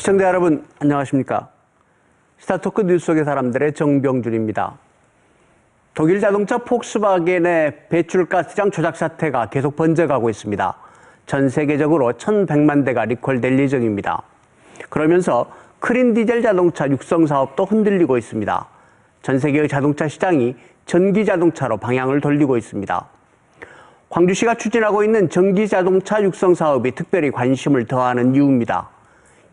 시청자 여러분 안녕하십니까? 스타토크 뉴스 속의 사람들의 정병준입니다. 독일 자동차 폭스바겐의 배출가스장 조작 사태가 계속 번져가고 있습니다. 전 세계적으로 1,100만 대가 리콜될 예정입니다. 그러면서 크린 디젤 자동차 육성 사업도 흔들리고 있습니다. 전 세계의 자동차 시장이 전기 자동차로 방향을 돌리고 있습니다. 광주시가 추진하고 있는 전기 자동차 육성 사업이 특별히 관심을 더하는 이유입니다.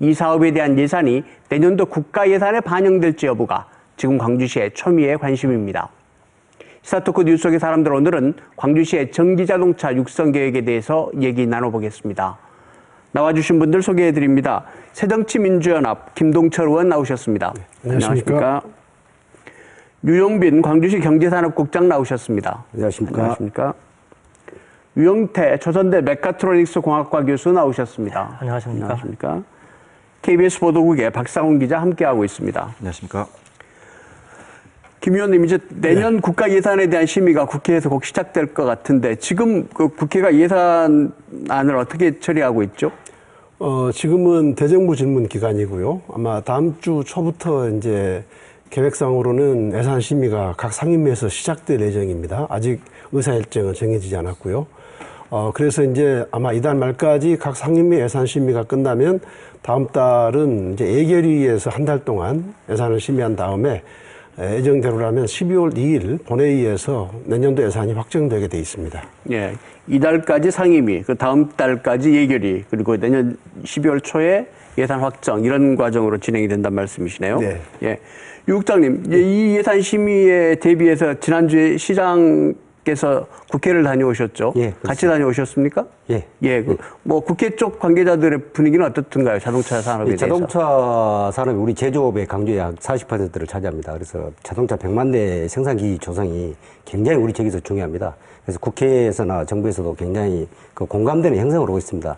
이 사업에 대한 예산이 내년도 국가 예산에 반영될지 여부가 지금 광주시의 초미의 관심입니다. 스타토크 뉴스 속의 사람들, 오늘은 광주시의 전기 자동차 육성 계획에 대해서 얘기 나눠보겠습니다. 나와주신 분들 소개해드립니다. 새정치민주연합 김동철 의원 나오셨습니다. 네, 안녕하십니까. 유용빈 광주시 경제산업국장 나오셨습니다. 안녕하십니까. 안녕하십니까. 유영태 조선대 메카트로닉스 공학과 교수 나오셨습니다. 안녕하십니까. 안녕하십니까. KBS 보도국의 박상훈 기자 함께하고 있습니다. 안녕하십니까. 김 의원님, 이제 내년 국가 예산에 대한 심의가 국회에서 곧 시작될 것 같은데 지금 그 국회가 예산안을 어떻게 처리하고 있죠? 지금은 대정부 질문 기간이고요. 아마 다음 주 초부터 이제 계획상으로는 예산 심의가 각 상임위에서 시작될 예정입니다. 아직 의사 일정은 정해지지 않았고요. 그래서 이제 아마 이달 말까지 각 상임위 예산 심의가 끝나면 다음 달은 이제 예결위에서 한 달 동안 예산을 심의한 다음에 예정대로라면 12월 2일 본회의에서 내년도 예산이 확정되게 돼 있습니다. 예, 이달까지 상임위, 그 다음 달까지 예결위, 그리고 내년 12월 초에 예산 확정, 이런 과정으로 진행이 된다는 말씀이시네요. 네. 예, 유 국장님, 이 예산 심의에 대비해서 지난주에 시장께서 국회를 다녀오셨죠? 예, 같이 다녀오셨습니까? 예. 예, 뭐 국회 쪽 관계자들의 분위기는 어떻든가요? 자동차 산업에 대해서. 자동차 산업이 우리 제조업의 강조의 약 40%를 차지합니다. 그래서 자동차 100만 대 생산기 조성이 굉장히 우리 지역에서 중요합니다. 그래서 국회에서나 정부에서도 굉장히 그 공감대는 형성을 하고 있습니다.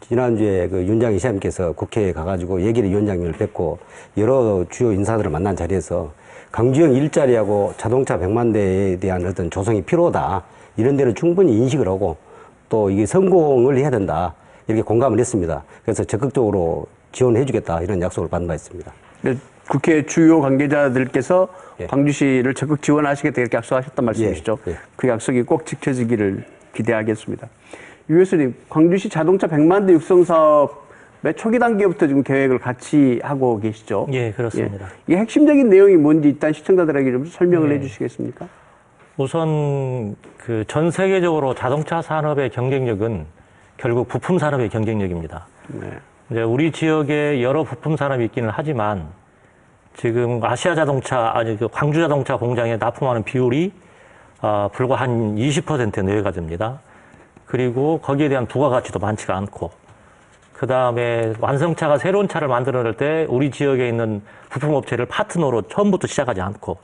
지난주에 그 윤장희 시장님께서 국회에 가가지고 예결위 위원장님을 뵙고 여러 주요 인사들을 만난 자리에서 강주형 일자리하고 자동차 100만 대에 대한 어떤 조성이 필요하다. 이런 데는 충분히 인식을 하고 또 이게 성공을 해야 된다. 이렇게 공감을 했습니다. 그래서 적극적으로 지원해 주겠다. 이런 약속을 받은 바 있습니다. 국회 주요 관계자들께서 예. 광주시를 적극 지원하시겠다 이렇게 약속하셨단 말씀이시죠? 예. 예. 그 약속이 꼭 지켜지기를 기대하겠습니다. 유 교수님, 광주시 자동차 100만 대 육성 사업의 초기 단계부터 지금 계획을 같이 하고 계시죠? 예, 그렇습니다. 이 핵심적인 내용이 뭔지 일단 시청자들에게 좀 설명을 해주시겠습니까? 우선 그 전 세계적으로 자동차 산업의 경쟁력은 결국 부품 산업의 경쟁력입니다. 네. 이제 우리 지역에 여러 부품 산업이 있기는 하지만 지금 아시아 자동차, 그 광주 자동차 공장에 납품하는 비율이 불과 한 20%에 내외가 됩니다. 그리고 거기에 대한 부가가치도 많지가 않고, 그 다음에 완성차가 새로운 차를 만들어낼 때 우리 지역에 있는 부품업체를 파트너로 처음부터 시작하지 않고,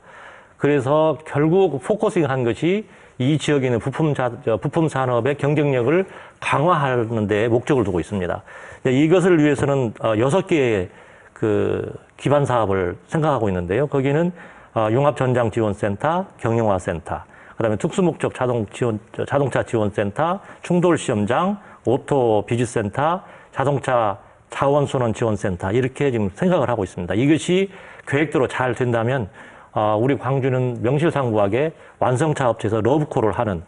그래서 결국 포커싱 한 것이 이 지역에 있는 부품 산업의 경쟁력을 강화하는 데 목적을 두고 있습니다. 이것을 위해서는 6개의 그 기반 사업을 생각하고 있는데요. 거기는 융합전장지원센터, 경영화센터, 그다음에 특수목적 자동차 지원센터, 충돌시험장, 오토비즈센터, 자동차 자원순원 지원센터, 이렇게 지금 생각을 하고 있습니다. 이것이 계획대로 잘 된다면 우리 광주는 명실상부하게 완성차 업체에서 러브콜을 하는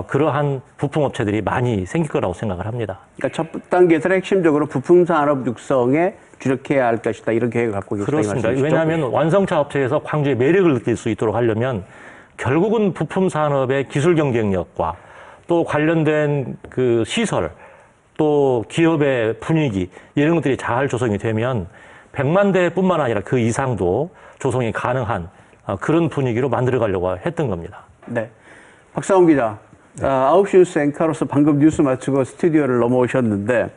그러한 부품업체들이 많이 생길 거라고 생각을 합니다. 그러니까 첫 단계에서는 핵심적으로 부품 산업 육성에 주력해야 할 것이다, 이런 계획을 갖고 계시다. 그렇습니다. 왜냐하면 완성차 업체에서 광주의 매력을 느낄 수 있도록 하려면 결국은 부품 산업의 기술 경쟁력과 또 관련된 그 시설, 또 기업의 분위기, 이런 것들이 잘 조성이 되면 100만 대뿐만 아니라 그 이상도 조성이 가능한 그런 분위기로 만들어가려고 했던 겁니다. 네. 박상훈 기자, 9시 뉴스 앵커로서 방금 뉴스 마치고 스튜디오를 넘어오셨는데,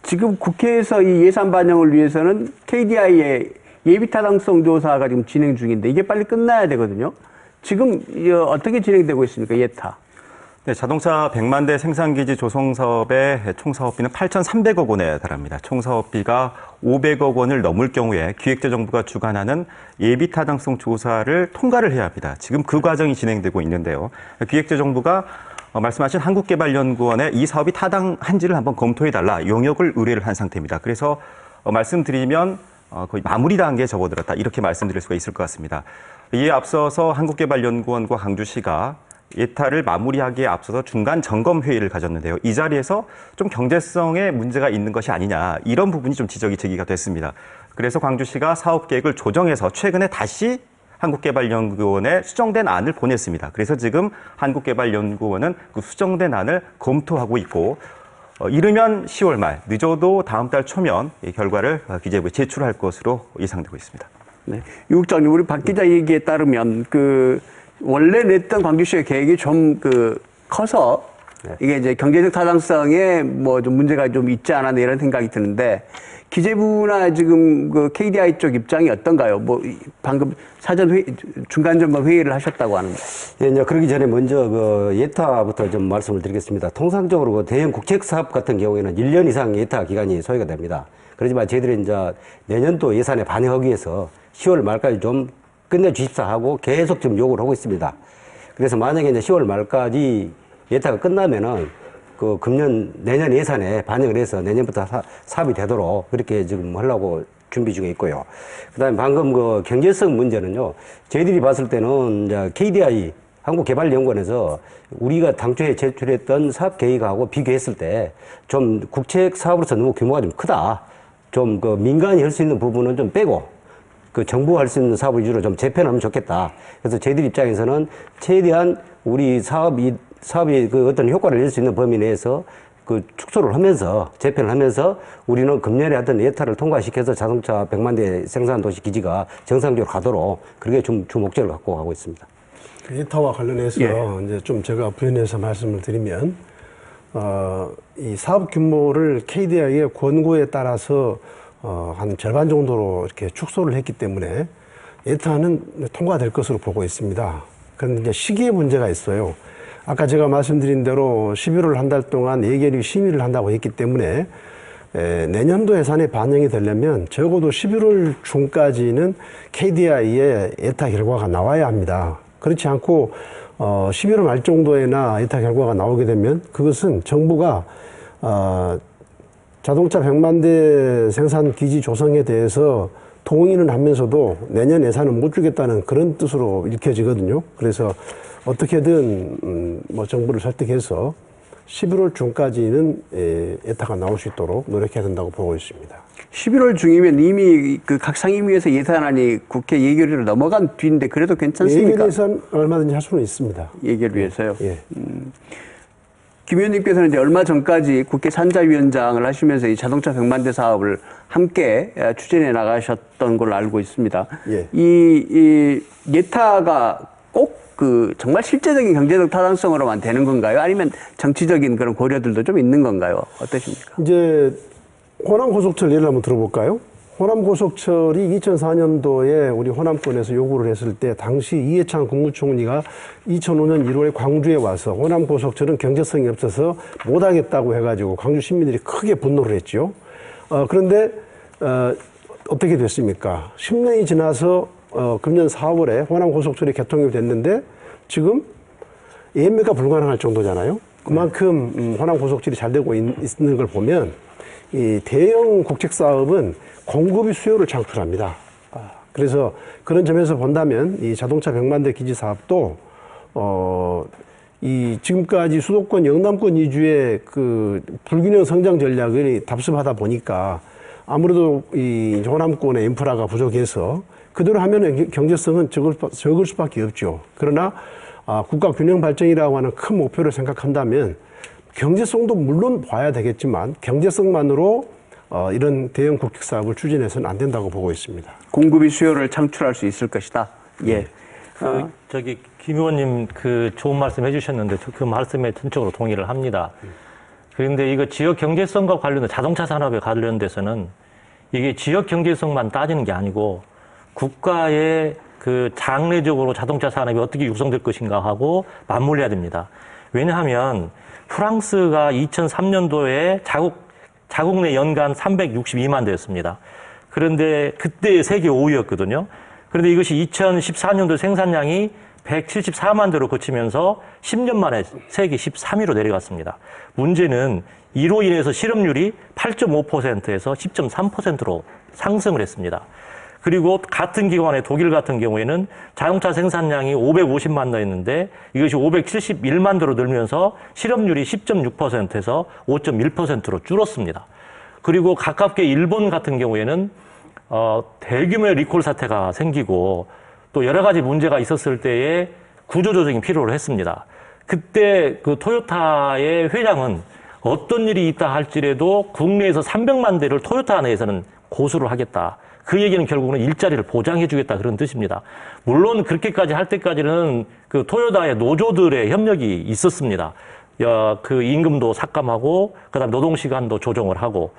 지금 국회에서 이 예산 반영을 위해서는 KDI의 예비타당성 조사가 지금 진행 중인데 이게 빨리 끝나야 되거든요. 지금 어떻게 진행되고 있습니까? 예타. 네, 자동차 100만 대 생산기지 조성 사업의 총 사업비는 8,300억 원에 달합니다. 총 사업비가 500억 원을 넘을 경우에 기획재정부가 주관하는 예비타당성 조사를 통과를 해야 합니다. 지금 그 과정이 진행되고 있는데요. 기획재정부가 말씀하신 한국개발연구원에 이 사업이 타당한지를 한번 검토해달라 용역을 의뢰를 한 상태입니다. 그래서 말씀드리면 거의 마무리 단계에 접어들었다 이렇게 말씀드릴 수가 있을 것 같습니다. 이에 앞서서 한국개발연구원과 광주시가 예타를 마무리하기에 앞서서 중간 점검 회의를 가졌는데요. 이 자리에서 좀 경제성에 문제가 있는 것이 아니냐 이런 부분이 좀 지적이 제기가 됐습니다. 그래서 광주시가 사업 계획을 조정해서 최근에 다시 한국개발연구원에 수정된 안을 보냈습니다. 그래서 지금 한국개발연구원은 그 수정된 안을 검토하고 있고 이르면 10월 말, 늦어도 다음 달 초면 이 결과를 기재부에 제출할 것으로 예상되고 있습니다. 네. 유 국장님, 우리 박 기자 얘기에 따르면 원래 냈던 광주시의 계획이 좀 커서 이게 이제 경제적 타당성에 뭐 좀 문제가 좀 있지 않았나 이런 생각이 드는데 기재부나 지금 KDI 쪽 입장이 어떤가요? 뭐 방금 사전 회의, 중간 점검 회의를 하셨다고 하는데. 예, 이제 그러기 전에 먼저 예타부터 좀 말씀을 드리겠습니다. 통상적으로 대형 국책 사업 같은 경우에는 1년 이상 예타 기간이 소요가 됩니다. 그렇지만 저희들이 이제 내년도 예산에 반영하기 위해서 10월 말까지 좀 끝내 주십사 하고 계속 지금 요구를 하고 있습니다. 그래서 만약에 이제 10월 말까지 예타가 끝나면은 금년 내년 예산에 반영을 해서 내년부터 사업이 되도록 그렇게 지금 하려고 준비 중에 있고요. 그다음에 방금 경제성 문제는요. 저희들이 봤을 때는 이제 KDI 한국개발연구원에서 우리가 당초에 제출했던 사업 계획하고 비교했을 때 좀 국책 사업으로서 너무 규모가 좀 크다. 좀 민간이 할 수 있는 부분은 좀 빼고 정부가 할 수 있는 사업 위주로 좀 재편하면 좋겠다. 그래서 저희들 입장에서는 최대한 우리 사업이 어떤 효과를 낼 수 있는 범위 내에서 축소를 하면서 재편을 하면서 우리는 금년에 하던 예타를 통과시켜서 자동차 100만 대 생산 도시 기지가 정상적으로 가도록 그렇게 주 목적을 갖고 가고 있습니다. 예타와 관련해서 이제 좀 제가 부연해서 말씀을 드리면 이 사업 규모를 KDI의 권고에 따라서 한 절반 정도로 이렇게 축소를 했기 때문에 예타는 통과될 것으로 보고 있습니다. 그런데 이제 시기에 문제가 있어요. 아까 제가 말씀드린 대로 11월 한 달 동안 예결위 심의를 한다고 했기 때문에 내년도 예산에 반영이 되려면 적어도 11월 중까지는 KDI의 예타 결과가 나와야 합니다. 그렇지 않고 11월 말 정도에나 예타 결과가 나오게 되면 그것은 정부가 자동차 100만 대 생산 기지 조성에 대해서 동의는 하면서도 내년 예산은 못 주겠다는 그런 뜻으로 읽혀지거든요. 그래서 어떻게든 정부를 설득해서 11월 중까지는 예타가 나올 수 있도록 노력해야 된다고 보고 있습니다. 11월 중이면 이미 각 상임위에서 예산안이 국회 예결위로 넘어간 뒤인데 그래도 괜찮습니까? 예결위 예산 얼마든지 할 수는 있습니다. 예결위에서요? 예. 김 의원님께서는 이제 얼마 전까지 국회 산자위원장을 하시면서 이 자동차 100만 대 사업을 함께 추진해 나가셨던 걸로 알고 있습니다. 예. 이 예타가 꼭 정말 실제적인 경제적 타당성으로만 되는 건가요? 아니면 정치적인 그런 고려들도 좀 있는 건가요? 어떠십니까? 이제 호남고속철 예를 한번 들어볼까요? 호남고속철이 2004년도에 우리 호남권에서 요구를 했을 때 당시 이해창 국무총리가 2005년 1월에 광주에 와서 호남고속철은 경제성이 없어서 못하겠다고 해가지고 광주 시민들이 크게 분노를 했죠. 그런데 어떻게 됐습니까? 10년이 지나서 금년 4월에 호남고속철이 개통이 됐는데 지금 예매가 불가능할 정도잖아요. 그만큼 호남고속철이 잘 되고 있는 걸 보면 이 대형 국책 사업은 공급이 수요를 창출합니다. 그래서 그런 점에서 본다면 이 자동차 100만 대 기지 사업도 이 지금까지 수도권 영남권 위주의 불균형 성장 전략을 답습하다 보니까 아무래도 이 호남권의 인프라가 부족해서 그대로 하면 경제성은 적을 수밖에 없죠. 그러나 국가 균형 발전이라고 하는 큰 목표를 생각한다면 경제성도 물론 봐야 되겠지만 경제성만으로 이런 대형 국책 사업을 추진해서는 안 된다고 보고 있습니다. 공급이 수요를 창출할 수 있을 것이다. 예. 김 의원님 좋은 말씀 해주셨는데 그 말씀에 전적으로 동의를 합니다. 그런데 이거 지역 경제성과 관련된 자동차 산업에 관련돼서는 이게 지역 경제성만 따지는 게 아니고 국가의 장래적으로 자동차 산업이 어떻게 육성될 것인가 하고 맞물려야 됩니다. 왜냐하면 프랑스가 2003년도에 자국 내 연간 362만 대였습니다. 그런데 그때 세계 5위였거든요. 그런데 이것이 2014년도 생산량이 174만 대로 그치면서 10년 만에 세계 13위로 내려갔습니다. 문제는 이로 인해서 실업률이 8.5%에서 10.3%로 상승을 했습니다. 그리고 같은 기간에 독일 같은 경우에는 자동차 생산량이 550만 대였는데 이것이 571만 대로 늘면서 실업률이 10.6%에서 5.1%로 줄었습니다. 그리고 가깝게 일본 같은 경우에는 대규모의 리콜 사태가 생기고 또 여러 가지 문제가 있었을 때에 구조조정이 필요로 했습니다. 그때 그 토요타의 회장은 어떤 일이 있다 할지라도 국내에서 300만 대를 토요타 내에서는 고수를 하겠다. 그 얘기는 결국은 일자리를 보장해 주겠다 그런 뜻입니다. 물론 그렇게까지 할 때까지는 그 토요타의 노조들의 협력이 있었습니다. 그 임금도 삭감하고 그다음 노동 시간도 조정을 하고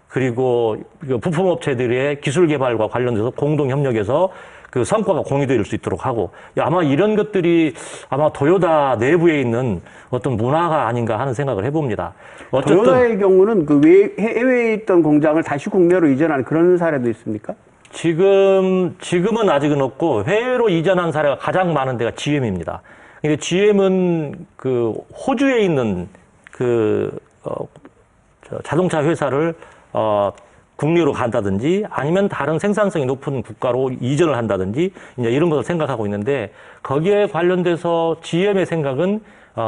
그리고 그 부품업체들의 기술 개발과 관련돼서 공동 협력해서 그 성과가 공유될 수 있도록 하고 아마 이런 것들이 아마 토요타 내부에 있는 어떤 문화가 아닌가 하는 생각을 해봅니다. 어쨌든 토요타의 경우는 그 해외에 있던 공장을 다시 국내로 이전하는 그런 사례도 있습니까? 지금은 아직은 없고 해외로 이전한 사례가 가장 많은 데가 GM입니다. 근데 GM은 그 호주에 있는 그 자동차 회사를 국내로 간다든지 아니면 다른 생산성이 높은 국가로 이전을 한다든지 이제 이런 것을 생각하고 있는데 거기에 관련돼서 GM의 생각은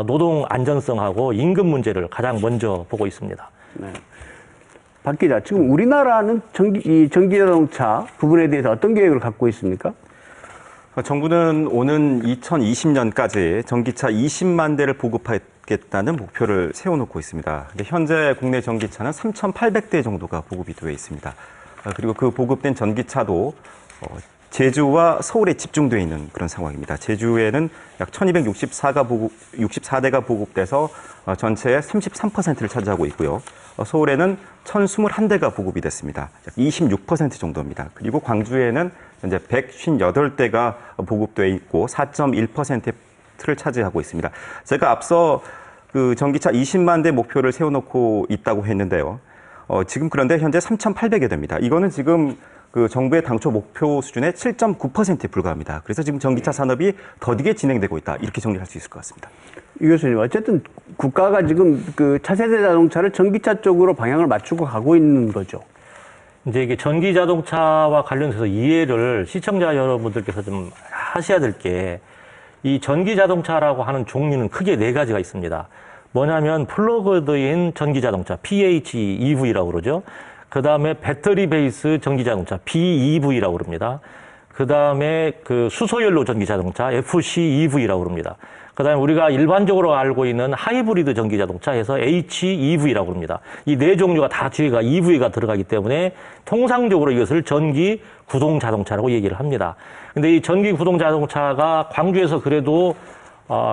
노동 안전성하고 임금 문제를 가장 먼저 보고 있습니다. 네. 박 기자, 지금 우리나라는 전기자동차 부분에 대해서 어떤 계획을 갖고 있습니까? 정부는 오는 2020년까지 전기차 20만 대를 보급하겠다는 목표를 세워놓고 있습니다. 근데 현재 국내 전기차는 3,800대 정도가 보급이 되어 있습니다. 그리고 그 보급된 전기차도 제주와 서울에 집중되어 있는 그런 상황입니다. 제주에는 약 1,264대가 보급돼서 전체의 33%를 차지하고 있고요. 서울에는 1,021대가 보급이 됐습니다. 약 26% 정도입니다. 그리고 광주에는 현재 158대가 보급되어 있고 4.1%를 차지하고 있습니다. 제가 앞서 그 전기차 20만 대 목표를 세워놓고 있다고 했는데요. 지금 그런데 현재 3,800여 대입니다. 이거는 지금 그 정부의 당초 목표 수준의 7.9%에 불과합니다. 그래서 지금 전기차 산업이 더디게 진행되고 있다. 이렇게 정리할 수 있을 것 같습니다. 이 교수님, 어쨌든 국가가 지금 그 차세대 자동차를 전기차 쪽으로 방향을 맞추고 가고 있는 거죠. 이제 이게 전기 자동차와 관련해서 이해를 시청자 여러분들께서 좀 하셔야 될 게 이 전기 자동차라고 하는 종류는 크게 네 가지가 있습니다. 뭐냐면 플러그드인 전기 자동차, PHEV라고 그러죠. 그 다음에 배터리 베이스 전기 자동차, BEV라고 그럽니다. 그 다음에 그 수소연료 전기 자동차, FCEV라고 그럽니다. 그 다음에 우리가 일반적으로 알고 있는 하이브리드 전기 자동차에서 HEV라고 합니다. 이 네 종류가 다 뒤에가 EV가 들어가기 때문에 통상적으로 이것을 전기 구동 자동차라고 얘기를 합니다. 근데 이 전기 구동 자동차가 광주에서 그래도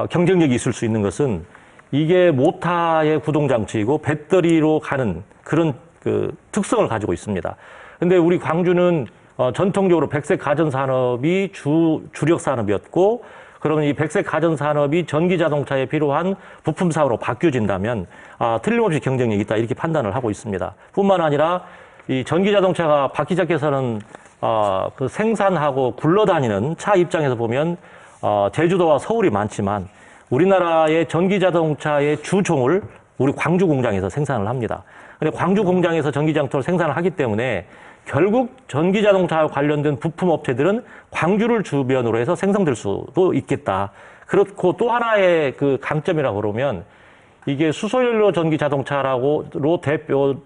경쟁력이 있을 수 있는 것은 이게 모터의 구동 장치이고 배터리로 가는 그런 그 특성을 가지고 있습니다. 근데 우리 광주는 전통적으로 백색 가전 산업이 주력 산업이었고 그러면 이 백색 가전 산업이 전기 자동차에 필요한 부품 사업으로 바뀌어진다면 틀림없이 경쟁력이 있다 이렇게 판단을 하고 있습니다. 뿐만 아니라 이 전기 자동차가 박 기자께서는 그 생산하고 굴러다니는 차 입장에서 보면 제주도와 서울이 많지만 우리나라의 전기 자동차의 주종을 우리 광주 공장에서 생산을 합니다. 근데 광주 공장에서 전기 자동차를 생산을 하기 때문에 결국 전기 자동차와 관련된 부품 업체들은 광주를 주변으로 해서 생성될 수도 있겠다. 그렇고 또 하나의 그 강점이라고 그러면 이게 수소연료 전기 자동차라고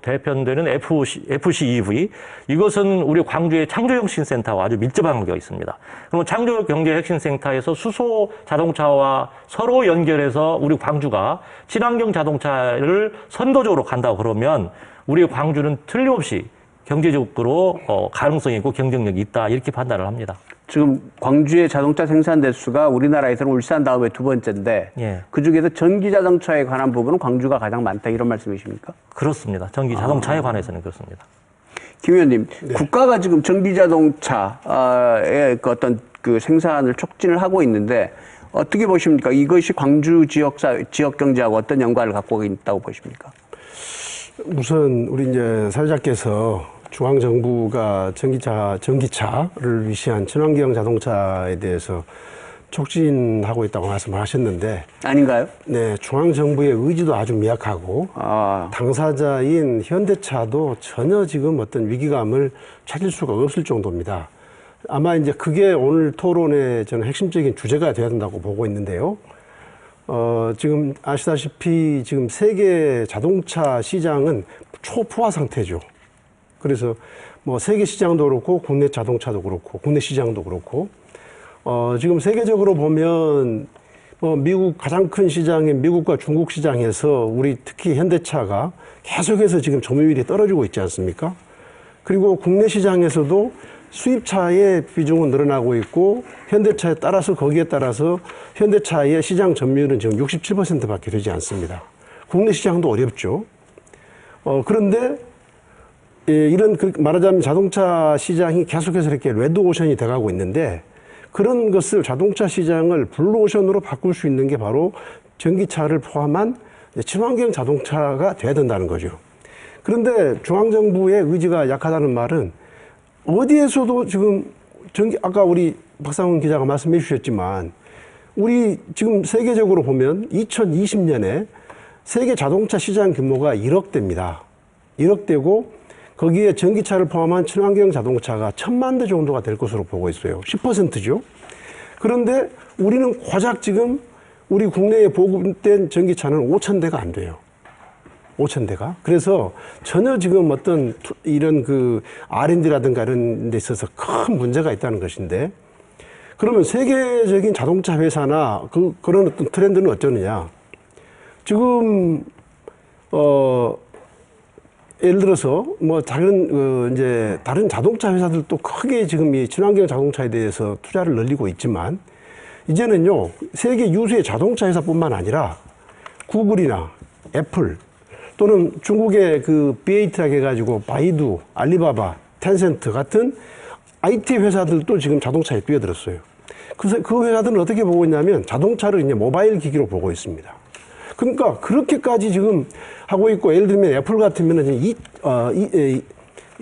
대표되는 FCEV 이것은 우리 광주의 창조혁신센터와 아주 밀접한 관계가 있습니다. 그럼 창조경제혁신센터에서 수소 자동차와 서로 연결해서 우리 광주가 친환경 자동차를 선도적으로 간다고 그러면 우리 광주는 틀림없이 경제적으로 가능성이 있고 경쟁력이 있다 이렇게 판단을 합니다. 지금 광주의 자동차 생산 대수가 우리나라에서는 울산 다음에 두 번째인데 예. 그중에서 전기 자동차에 관한 부분은 광주가 가장 많다 이런 말씀이십니까? 그렇습니다. 전기 자동차에 관해서는 그렇습니다. 김 의원님, 네. 국가가 지금 전기 자동차의 그 어떤 그 생산을 촉진을 하고 있는데 어떻게 보십니까? 이것이 광주 지역 경제하고 어떤 연관을 갖고 있다고 보십니까? 우선 우리 이제 사회자께서 중앙정부가 전기차를 위시한 친환경 자동차에 대해서 촉진하고 있다고 말씀하셨는데 아닌가요? 네, 중앙정부의 의지도 아주 미약하고 아, 당사자인 현대차도 전혀 지금 어떤 위기감을 찾을 수가 없을 정도입니다. 아마 이제 그게 오늘 토론의 저는 핵심적인 주제가 되어야 된다고 보고 있는데요. 지금 아시다시피 지금 세계 자동차 시장은 초포화 상태죠. 그래서 뭐 세계 시장도 그렇고 국내 자동차도 그렇고 국내 시장도 그렇고 지금 세계적으로 보면 미국 가장 큰 시장인 미국과 중국 시장에서 우리 특히 현대차가 계속해서 지금 점유율이 떨어지고 있지 않습니까? 그리고 국내 시장에서도 수입차의 비중은 늘어나고 있고 현대차에 따라서 거기에 따라서 현대차의 시장 점유율은 지금 67%밖에 되지 않습니다. 국내 시장도 어렵죠. 그런데 이런 말하자면 자동차 시장이 계속해서 이렇게 레드오션이 돼가고 있는데 그런 것을 자동차 시장을 블루오션으로 바꿀 수 있는 게 바로 전기차를 포함한 친환경 자동차가 돼야 된다는 거죠. 그런데 중앙정부의 의지가 약하다는 말은 어디에서도 지금 아까 우리 박상훈 기자가 말씀해 주셨지만 우리 지금 세계적으로 보면 2020년에 세계 자동차 시장 규모가 1억 대입니다. 1억 대고 거기에 전기차를 포함한 친환경 자동차가 1,000만 대 정도가 될 것으로 보고 있어요. 10%죠. 그런데 우리는 고작 지금 우리 국내에 보급된 전기차는 5,000대가 안 돼요. 5,000대가. 그래서 전혀 지금 어떤 이런 R&D라든가 이런 데 있어서 큰 문제가 있다는 것인데 그러면 세계적인 자동차 회사나 그런 어떤 트렌드는 어쩌느냐. 지금, 예를 들어서 뭐 다른 자동차 회사들도 크게 지금 이 친환경 자동차에 대해서 투자를 늘리고 있지만 이제는요, 세계 유수의 자동차 회사뿐만 아니라 구글이나 애플 또는 중국의 B8라고 해가지고 바이두, 알리바바, 텐센트 같은 IT 회사들도 지금 자동차에 뛰어들었어요. 그래서 그 회사들은 어떻게 보고 있냐면 자동차를 이제 모바일 기기로 보고 있습니다. 그러니까 그렇게까지 지금 하고 있고 예를 들면 애플 같으면은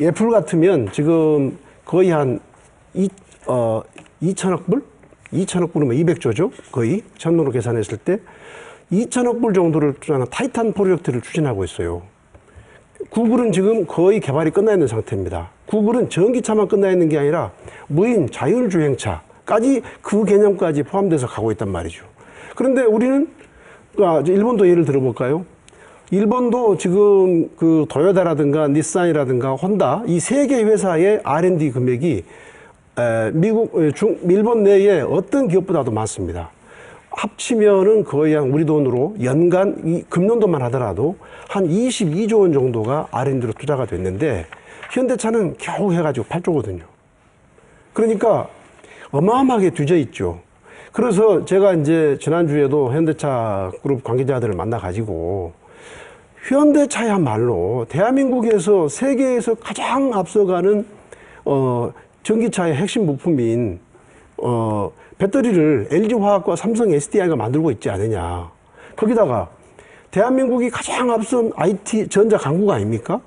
애플 같으면 지금 거의 한 2천억 불? 2천억 불이면 200조죠? 거의 천으로 계산했을 때 2천억 불 정도를 투자하는 타이탄 프로젝트를 추진하고 있어요. 구글은 지금 거의 개발이 끝나 있는 상태입니다. 구글은 전기차만 끝나 있는 게 아니라 무인 자율주행차까지 그 개념까지 포함돼서 가고 있단 말이죠. 그런데 우리는 일본도 예를 들어볼까요? 일본도 지금 도요타라든가 닛산이라든가 혼다 이 세 개 회사의 R&D 금액이 일본 내에 어떤 기업보다도 많습니다. 합치면은 거의 한 우리 돈으로 연간 금년도만 하더라도 한 22조 원 정도가 R&D로 투자가 됐는데 현대차는 겨우 해가지고 8조거든요. 그러니까 어마어마하게 뒤져 있죠. 그래서 제가 이제 지난주에도 현대차 그룹 관계자들을 만나가지고 현대차야말로 대한민국에서 세계에서 가장 앞서가는 전기차의 핵심 부품인 배터리를 LG화학과 삼성 SDI가 만들고 있지 않느냐. 거기다가 대한민국이 가장 앞선 IT 전자 강국 아닙니까?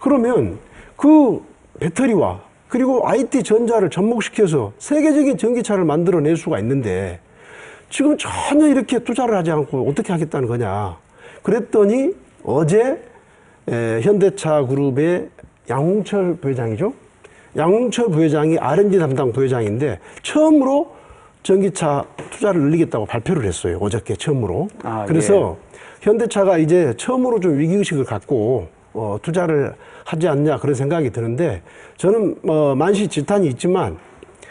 그러면 그 배터리와 그리고 IT 전자를 접목시켜서 세계적인 전기차를 만들어낼 수가 있는데 지금 전혀 이렇게 투자를 하지 않고 어떻게 하겠다는 거냐. 그랬더니 어제 현대차 그룹의 양홍철 부회장이죠. 양홍철 부회장이 R&D 담당 부회장인데 처음으로 전기차 투자를 늘리겠다고 발표를 했어요. 어저께 처음으로. 그래서 현대차가 이제 처음으로 좀 위기의식을 갖고 투자를 하지 않냐 그런 생각이 드는데 저는 만시지탄이 있지만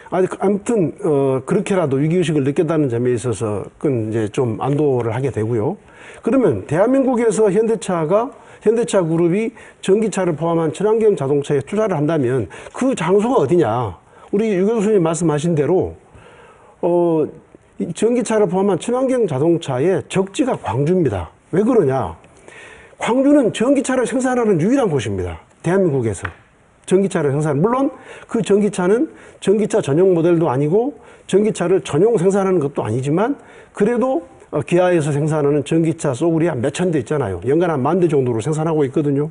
아무튼 그렇게라도 위기의식을 느꼈다는 점에 있어서 그건 이제 좀 안도를 하게 되고요. 그러면 대한민국에서 현대차 그룹이 전기차를 포함한 친환경 자동차에 투자를 한다면 그 장소가 어디냐? 우리 유 교수님 말씀하신 대로 전기차를 포함한 친환경 자동차의 적지가 광주입니다. 왜 그러냐? 광주는 전기차를 생산하는 유일한 곳입니다. 대한민국에서. 전기차를 생산하는. 물론 그 전기차는 전기차 전용 모델도 아니고 전기차를 전용 생산하는 것도 아니지만 그래도 기아에서 생산하는 전기차 쏘구리 한 몇천 대 있잖아요. 연간 한 10,000대 정도로 생산하고 있거든요.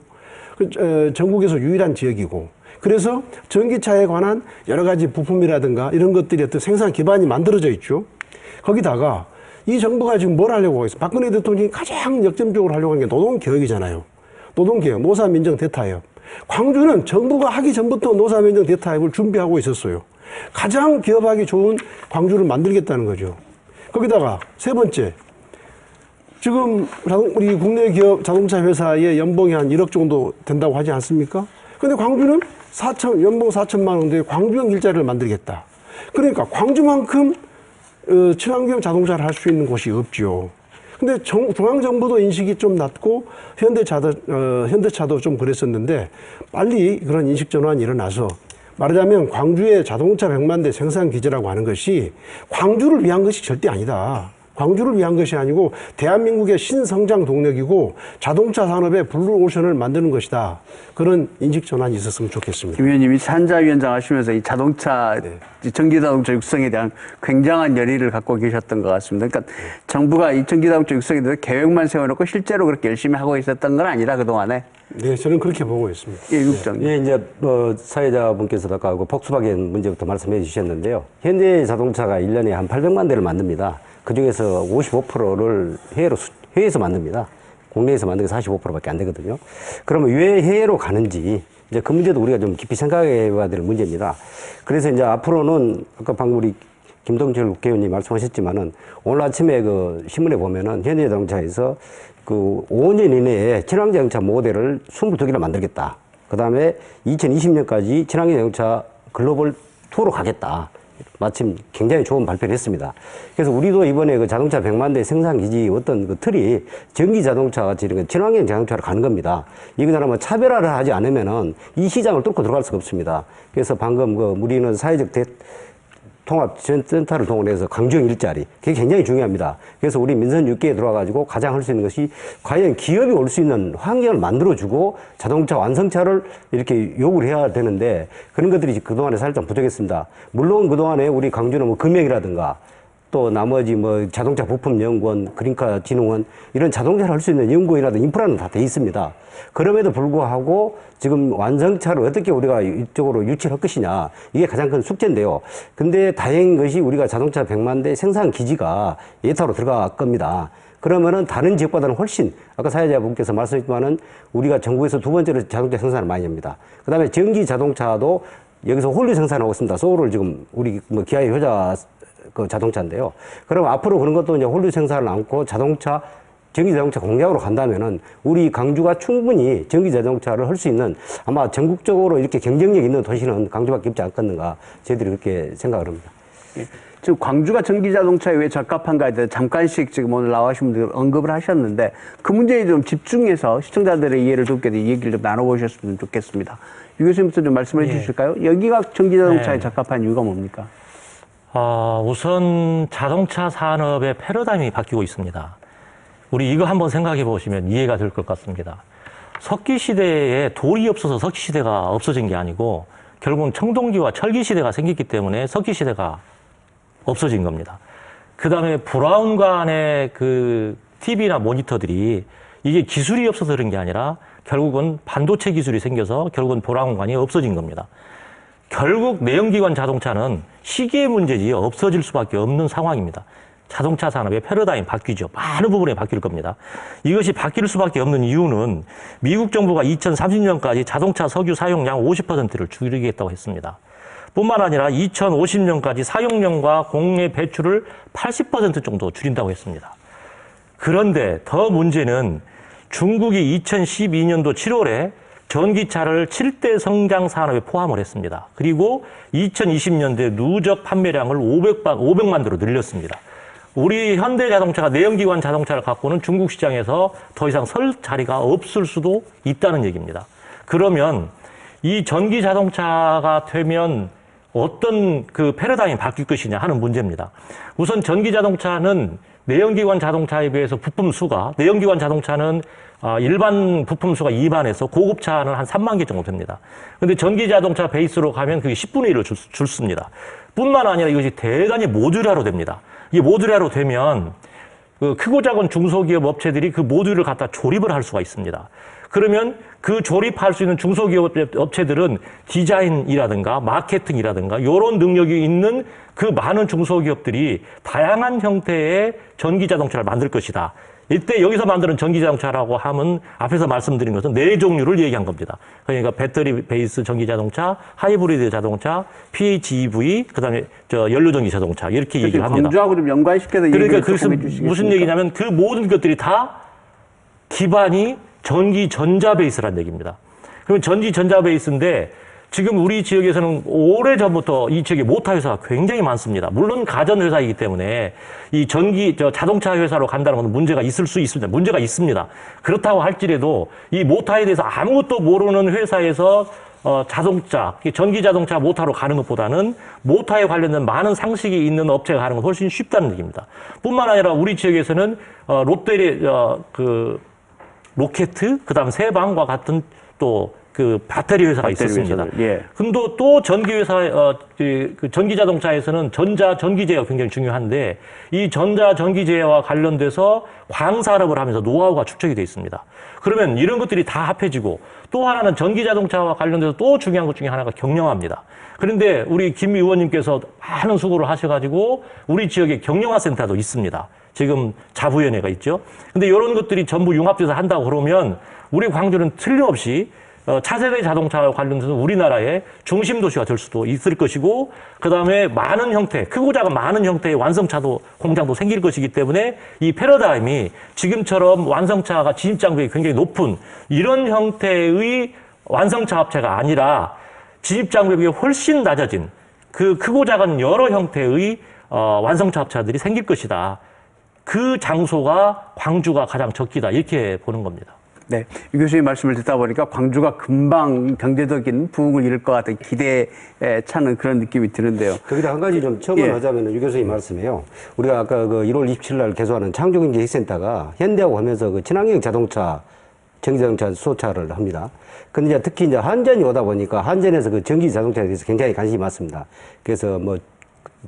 전국에서 유일한 지역이고. 그래서 전기차에 관한 여러 가지 부품이라든가 이런 것들이 어떤 생산 기반이 만들어져 있죠. 거기다가 이 정부가 지금 뭘 하려고 하고 있어요? 박근혜 대통령이 가장 역점적으로 하려고 하는 게 노동개혁이잖아요. 노동개혁, 노사민정 대타협. 광주는 정부가 하기 전부터 노사민정 대타협을 준비하고 있었어요. 가장 기업하기 좋은 광주를 만들겠다는 거죠. 거기다가 세 번째, 지금 우리 국내 기업 자동차 회사의 연봉이 한 1억 정도 된다고 하지 않습니까? 근데 광주는 연봉 4천만 원대 광주형 일자리를 만들겠다. 그러니까 광주만큼 친환경 자동차를 할 수 있는 곳이 없죠. 근데 중앙정부도 인식이 좀 낮고 현대차도 좀 그랬었는데 빨리 그런 인식 전환이 일어나서 말하자면 광주의 자동차 100만 대 생산 기지라고 하는 것이 광주를 위한 것이 절대 아니다. 광주를 위한 것이 아니고 대한민국의 신성장 동력이고 자동차 산업의 블루오션을 만드는 것이다. 그런 인식 전환이 있었으면 좋겠습니다. 김 의원님이 산자위원장 하시면서 이 자동차, 전기자동차 육성에 대한 굉장한 열의를 갖고 계셨던 것 같습니다. 그러니까 정부가 이 전기자동차 육성에 대해서 계획만 세워놓고 실제로 그렇게 열심히 하고 있었던 건 아니라 그동안에. 네, 저는 그렇게 보고 있습니다. 예, 국장님. 예, 이제 사회자분께서도 아까 그 폭스바겐 문제부터 말씀해 주셨는데요. 현대자동차가 1년에 한 800만 대를 만듭니다. 그 중에서 55%를 해외에서 만듭니다. 국내에서 만든 게 45%밖에 안 되거든요. 그러면 왜 해외로 가는지, 이제 그 문제도 우리가 좀 깊이 생각해 봐야 될 문제입니다. 그래서 이제 앞으로는 아까 방금 우리 김동철 국회의원님 말씀하셨지만은 오늘 아침에 그 신문에 보면은 현대자동차에서 그 5년 이내에 친환경자동차 모델을 22개를 만들겠다. 그 다음에 2020년까지 친환경자동차 글로벌 투어로 가겠다. 마침 굉장히 좋은 발표를 했습니다. 그래서 우리도 이번에 그 자동차 100만 대 생산 기지 어떤 그 틀이 전기 자동차 같이 이런 친환경 자동차로 가는 겁니다. 이거 사람은 차별화를 하지 않으면은 이 시장을 뚫고 들어갈 수가 없습니다. 그래서 방금 그 우리는 사회적 통합센터를 동원해서 강주형 일자리, 그게 굉장히 중요합니다. 그래서 우리 민선 6개에 들어와가지고 가장 할 수 있는 것이 과연 기업이 올 수 있는 환경을 만들어주고 자동차 완성차를 이렇게 요구를 해야 되는데 그런 것들이 그동안에 살짝 부족했습니다. 물론 그동안에 우리 강주는 뭐 금형이라든가 또 나머지 뭐 자동차 부품 연구원, 그린카 진흥원 이런 자동차를 할 수 있는 연구원이라든 인프라는 다 돼 있습니다. 그럼에도 불구하고 지금 완성차를 어떻게 우리가 이쪽으로 유치를 할 것이냐 이게 가장 큰 숙제인데요. 근데 다행인 것이 우리가 자동차 100만 대 생산 기지가 예타로 들어갈 겁니다. 그러면은 다른 지역보다는 훨씬 아까 사회자분께서 말씀하셨지만은 우리가 전국에서 두 번째로 자동차 생산을 많이 합니다. 그다음에 전기 자동차도 여기서 홀류 생산하고 있습니다. 소울을 지금 우리 뭐 기아의 효자 그 자동차인데요. 그럼 앞으로 그런 것도 이제 홀류 생산을 않고 전기자동차 공장으로 간다면은 우리 강주가 충분히 전기자동차를 할 수 있는 아마 전국적으로 이렇게 경쟁력 있는 도시는 강주밖에 없지 않겠는가 저희들이 그렇게 생각을 합니다. 예. 지금 광주가 전기자동차에 왜 적합한가에 대해서 잠깐씩 지금 오늘 나와주신 분들 언급을 하셨는데 그 문제에 좀 집중해서 시청자들의 이해를 돕게 이 얘기를 좀 나눠보셨으면 좋겠습니다. 유 교수님부터 좀 말씀해 주실까요? 여기가 전기자동차에 적합한 이유가 뭡니까? 우선 자동차 산업의 패러다임이 바뀌고 있습니다. 우리 이거 한번 생각해 보시면 이해가 될 것 같습니다. 석기 시대에 돌이 없어서 석기 시대가 없어진 게 아니고 결국은 청동기와 철기 시대가 생겼기 때문에 석기 시대가 없어진 겁니다. 그 다음에 브라운관의 그 TV나 모니터들이 이게 기술이 없어서 그런 게 아니라 결국은 반도체 기술이 생겨서 결국은 브라운관이 없어진 겁니다. 결국 내연기관 자동차는 시기의 문제지 없어질 수밖에 없는 상황입니다. 자동차 산업의 패러다임 바뀌죠. 많은 부분에 바뀔 겁니다. 이것이 바뀔 수밖에 없는 이유는 미국 정부가 2030년까지 자동차 석유 사용량 50%를 줄이겠다고 했습니다. 뿐만 아니라 2050년까지 사용량과 국내 배출을 80% 정도 줄인다고 했습니다. 그런데 더 문제는 중국이 2012년도 7월에 전기차를 7대 성장 산업에 포함을 했습니다. 그리고 2020년대 누적 판매량을 500만 대로 늘렸습니다. 우리 현대자동차가 내연기관 자동차를 갖고는 중국 시장에서 더 이상 설 자리가 없을 수도 있다는 얘기입니다. 그러면 이 전기 자동차가 되면 어떤 그 패러다임이 바뀔 것이냐 하는 문제입니다. 우선 전기 자동차는 내연기관 자동차에 비해서 부품 수가, 내연기관 자동차는 일반 부품 수가 2만에서 고급차는 한 3만 개 정도 됩니다. 근데 전기 자동차 베이스로 가면 그게 10분의 1을 줄습니다. 뿐만 아니라 이것이 대단히 모듈화로 됩니다. 이게 모듈화로 되면 그 크고 작은 중소기업 업체들이 그 모듈을 갖다 조립을 할 수가 있습니다. 그러면 그 조립할 수 있는 중소기업 업체들은 디자인이라든가 마케팅이라든가 이런 능력이 있는 그 많은 중소기업들이 다양한 형태의 전기 자동차를 만들 것이다. 이때 여기서 만드는 전기 자동차라고 하면 앞에서 말씀드린 것은 네 종류를 얘기한 겁니다. 그러니까 배터리 베이스 전기 자동차, 하이브리드 자동차, PHEV, 그다음에 연료 전기 자동차 이렇게 얘기를 합니다. 광주하고 좀 연관시켜서 그러니까 얘기를 그것은 조금 해주시겠습니까? 무슨 얘기냐면 그 모든 것들이 다 기반이 전기 전자 베이스라는 얘기입니다. 그러면 전기 전자 베이스인데 지금 우리 지역에서는 오래전부터 이 지역에 모타 회사가 굉장히 많습니다. 물론 가전 회사이기 때문에 이 자동차 회사로 간다는 건 문제가 있을 수 있습니다. 문제가 있습니다. 그렇다고 할지라도 이 모타에 대해서 아무것도 모르는 회사에서 전기 자동차 모타로 가는 것보다는 모타에 관련된 많은 상식이 있는 업체가 가는 건 훨씬 쉽다는 얘기입니다. 뿐만 아니라 우리 지역에서는 롯데 로켓, 그다음 세방과 같은 또 그 배터리 회사가 있었습니다. 예. 근데 또 전기 회사, 그 전기 자동차에서는 전기제가 굉장히 중요한데 이 전기제와 관련돼서 광산업을 하면서 노하우가 축적이 돼 있습니다. 그러면 이런 것들이 다 합해지고 또 하나는 전기 자동차와 관련돼서 또 중요한 것 중에 하나가 경영화입니다. 그런데 우리 김 의원님께서 많은 수고를 하셔가지고 우리 지역에 경영화 센터도 있습니다. 지금 자부위원회가 있죠. 근데 이런 것들이 전부 융합돼서 한다고 그러면 우리 광주는 틀림없이 차세대 자동차와 관련돼서 우리나라의 중심 도시가 될 수도 있을 것이고, 그 다음에 많은 형태, 크고 작은 많은 형태의 완성차도 공장도 생길 것이기 때문에 이 패러다임이 지금처럼 완성차가 진입 장벽이 굉장히 높은 이런 형태의 완성차 업체가 아니라 진입 장벽이 훨씬 낮아진 그 크고 작은 여러 형태의 완성차 업체들이 생길 것이다. 그 장소가 광주가 가장 적기다. 이렇게 보는 겁니다. 네, 유 교수님 말씀을 듣다 보니까 광주가 금방 경제적인 부흥을 이룰 것 같은 기대에 차는 그런 느낌이 드는데요. 거기다 한 가지 좀 첨언하자면 유 교수님 말씀이에요. 우리가 아까 그 1월 27일 날 개소하는 창조경제센터가 현대하고 하면서 그 친환경 자동차, 전기자동차 수소차를 합니다. 근데 이제 특히 이제 한전이 오다 보니까 한전에서 그 전기 자동차에 대해서 굉장히 관심이 많습니다. 그래서 뭐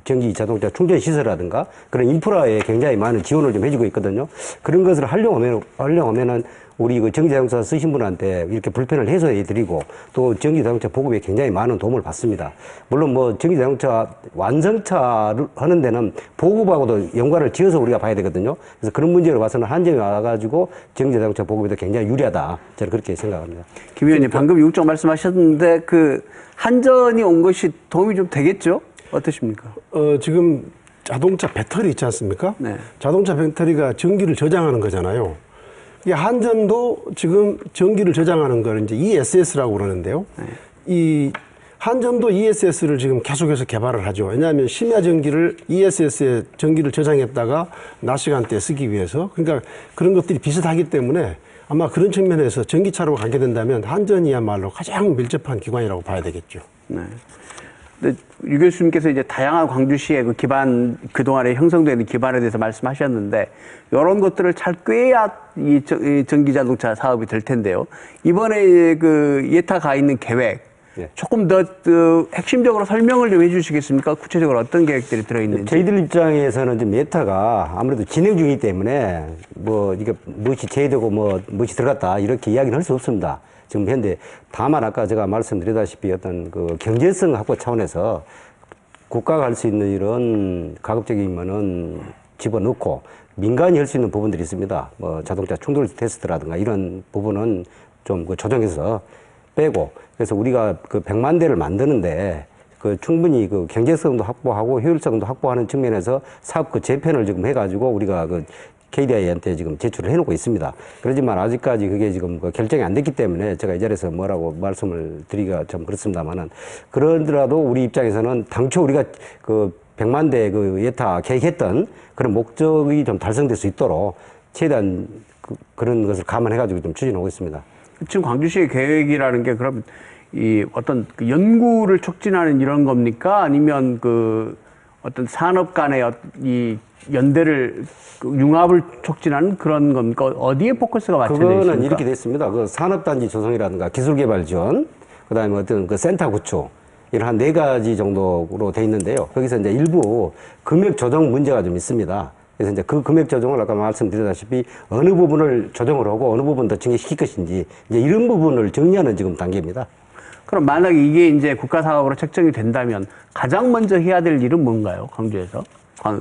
전기 자동차 충전 시설이라든가 그런 인프라에 굉장히 많은 지원을 좀 해주고 있거든요. 그런 것을 하려면은 우리 그 전기 자동차 쓰신 분한테 이렇게 불편을 해소해 드리고 또 전기 자동차 보급에 굉장히 많은 도움을 받습니다. 물론 뭐 전기 자동차 완성차를 하는 데는 보급하고도 연관을 지어서 우리가 봐야 되거든요. 그래서 그런 문제로 봐서는 한전이 와가지고 전기 자동차 보급에도 굉장히 유리하다. 저는 그렇게 생각합니다. 김 의원님 방금 유국적 말씀하셨는데 그 한전이 온 것이 도움이 좀 되겠죠? 어떠십니까? 지금 자동차 배터리 있지 않습니까? 네. 자동차 배터리가 전기를 저장하는 거잖아요. 이 한전도 지금 전기를 저장하는 걸 이제 ESS라고 그러는데요. 네. 이 한전도 ESS를 지금 계속해서 개발을 하죠. 왜냐하면 심야 전기를 ESS에 전기를 저장했다가 낮 시간대에 쓰기 위해서. 그러니까 그런 것들이 비슷하기 때문에 아마 그런 측면에서 전기차로 가게 된다면 한전이야말로 가장 밀접한 기관이라고 봐야 되겠죠. 네. 근데 유 교수님께서 이제 다양한 광주시의 그 기반, 그동안에 형성되는 기반에 대해서 말씀하셨는데, 이런 것들을 잘 꿰야 이 전기 자동차 사업이 될 텐데요. 이번에 그 예타 가 있는 계획, 네. 조금 더 핵심적으로 설명을 좀 해주시겠습니까? 구체적으로 어떤 계획들이 들어있는지. 저희들 입장에서는 좀 메타가 아무래도 진행 중이기 때문에 뭐 이게 무엇이 제외되고 뭐 무엇이 들어갔다 이렇게 이야기는 할 수 없습니다. 지금 현재 다만 아까 제가 말씀드렸다시피 어떤 그 경제성 확보 차원에서 국가가 할 수 있는 이런 가급적인 거는 집어넣고 민간이 할 수 있는 부분들이 있습니다. 뭐 자동차 충돌 테스트라든가 이런 부분은 좀 그 조정해서 빼고 그래서 우리가 그 100만 대를 만드는데 그 충분히 그 경제성도 확보하고 효율성도 확보하는 측면에서 사업 그 재편을 지금 해가지고 우리가 그 KDI한테 지금 제출을 해놓고 있습니다. 그렇지만 아직까지 그게 지금 그 결정이 안 됐기 때문에 제가 이 자리에서 뭐라고 말씀을 드리기가 좀 그렇습니다만은 그러더라도 우리 입장에서는 당초 우리가 그 100만 대 그 예타 계획했던 그런 목적이 좀 달성될 수 있도록 최대한 그런 것을 감안해가지고 좀 추진하고 있습니다. 지금 광주시의 계획이라는 게 그럼 이 어떤 그 연구를 촉진하는 이런 겁니까? 아니면 그 어떤 산업 간의 이 연대를 융합을 촉진하는 그런 겁니까? 어디에 포커스가 맞춰져 있습니까? 그거는 이렇게 됐습니다. 그 산업단지 조성이라든가 기술개발 지원, 그다음에 어떤 그 센터 구축 이런 한 4가지 정도로 돼 있는데요. 거기서 이제 일부 금액 조정 문제가 좀 있습니다. 그래서 이제 그 금액 조정을 아까 말씀드렸다시피 어느 부분을 조정을 하고 어느 부분 더 증액시킬 것인지 이제 이런 부분을 정리하는 지금 단계입니다. 그럼 만약에 이게 이제 국가 사업으로 책정이 된다면 가장 먼저 해야 될 일은 뭔가요? 광주에서?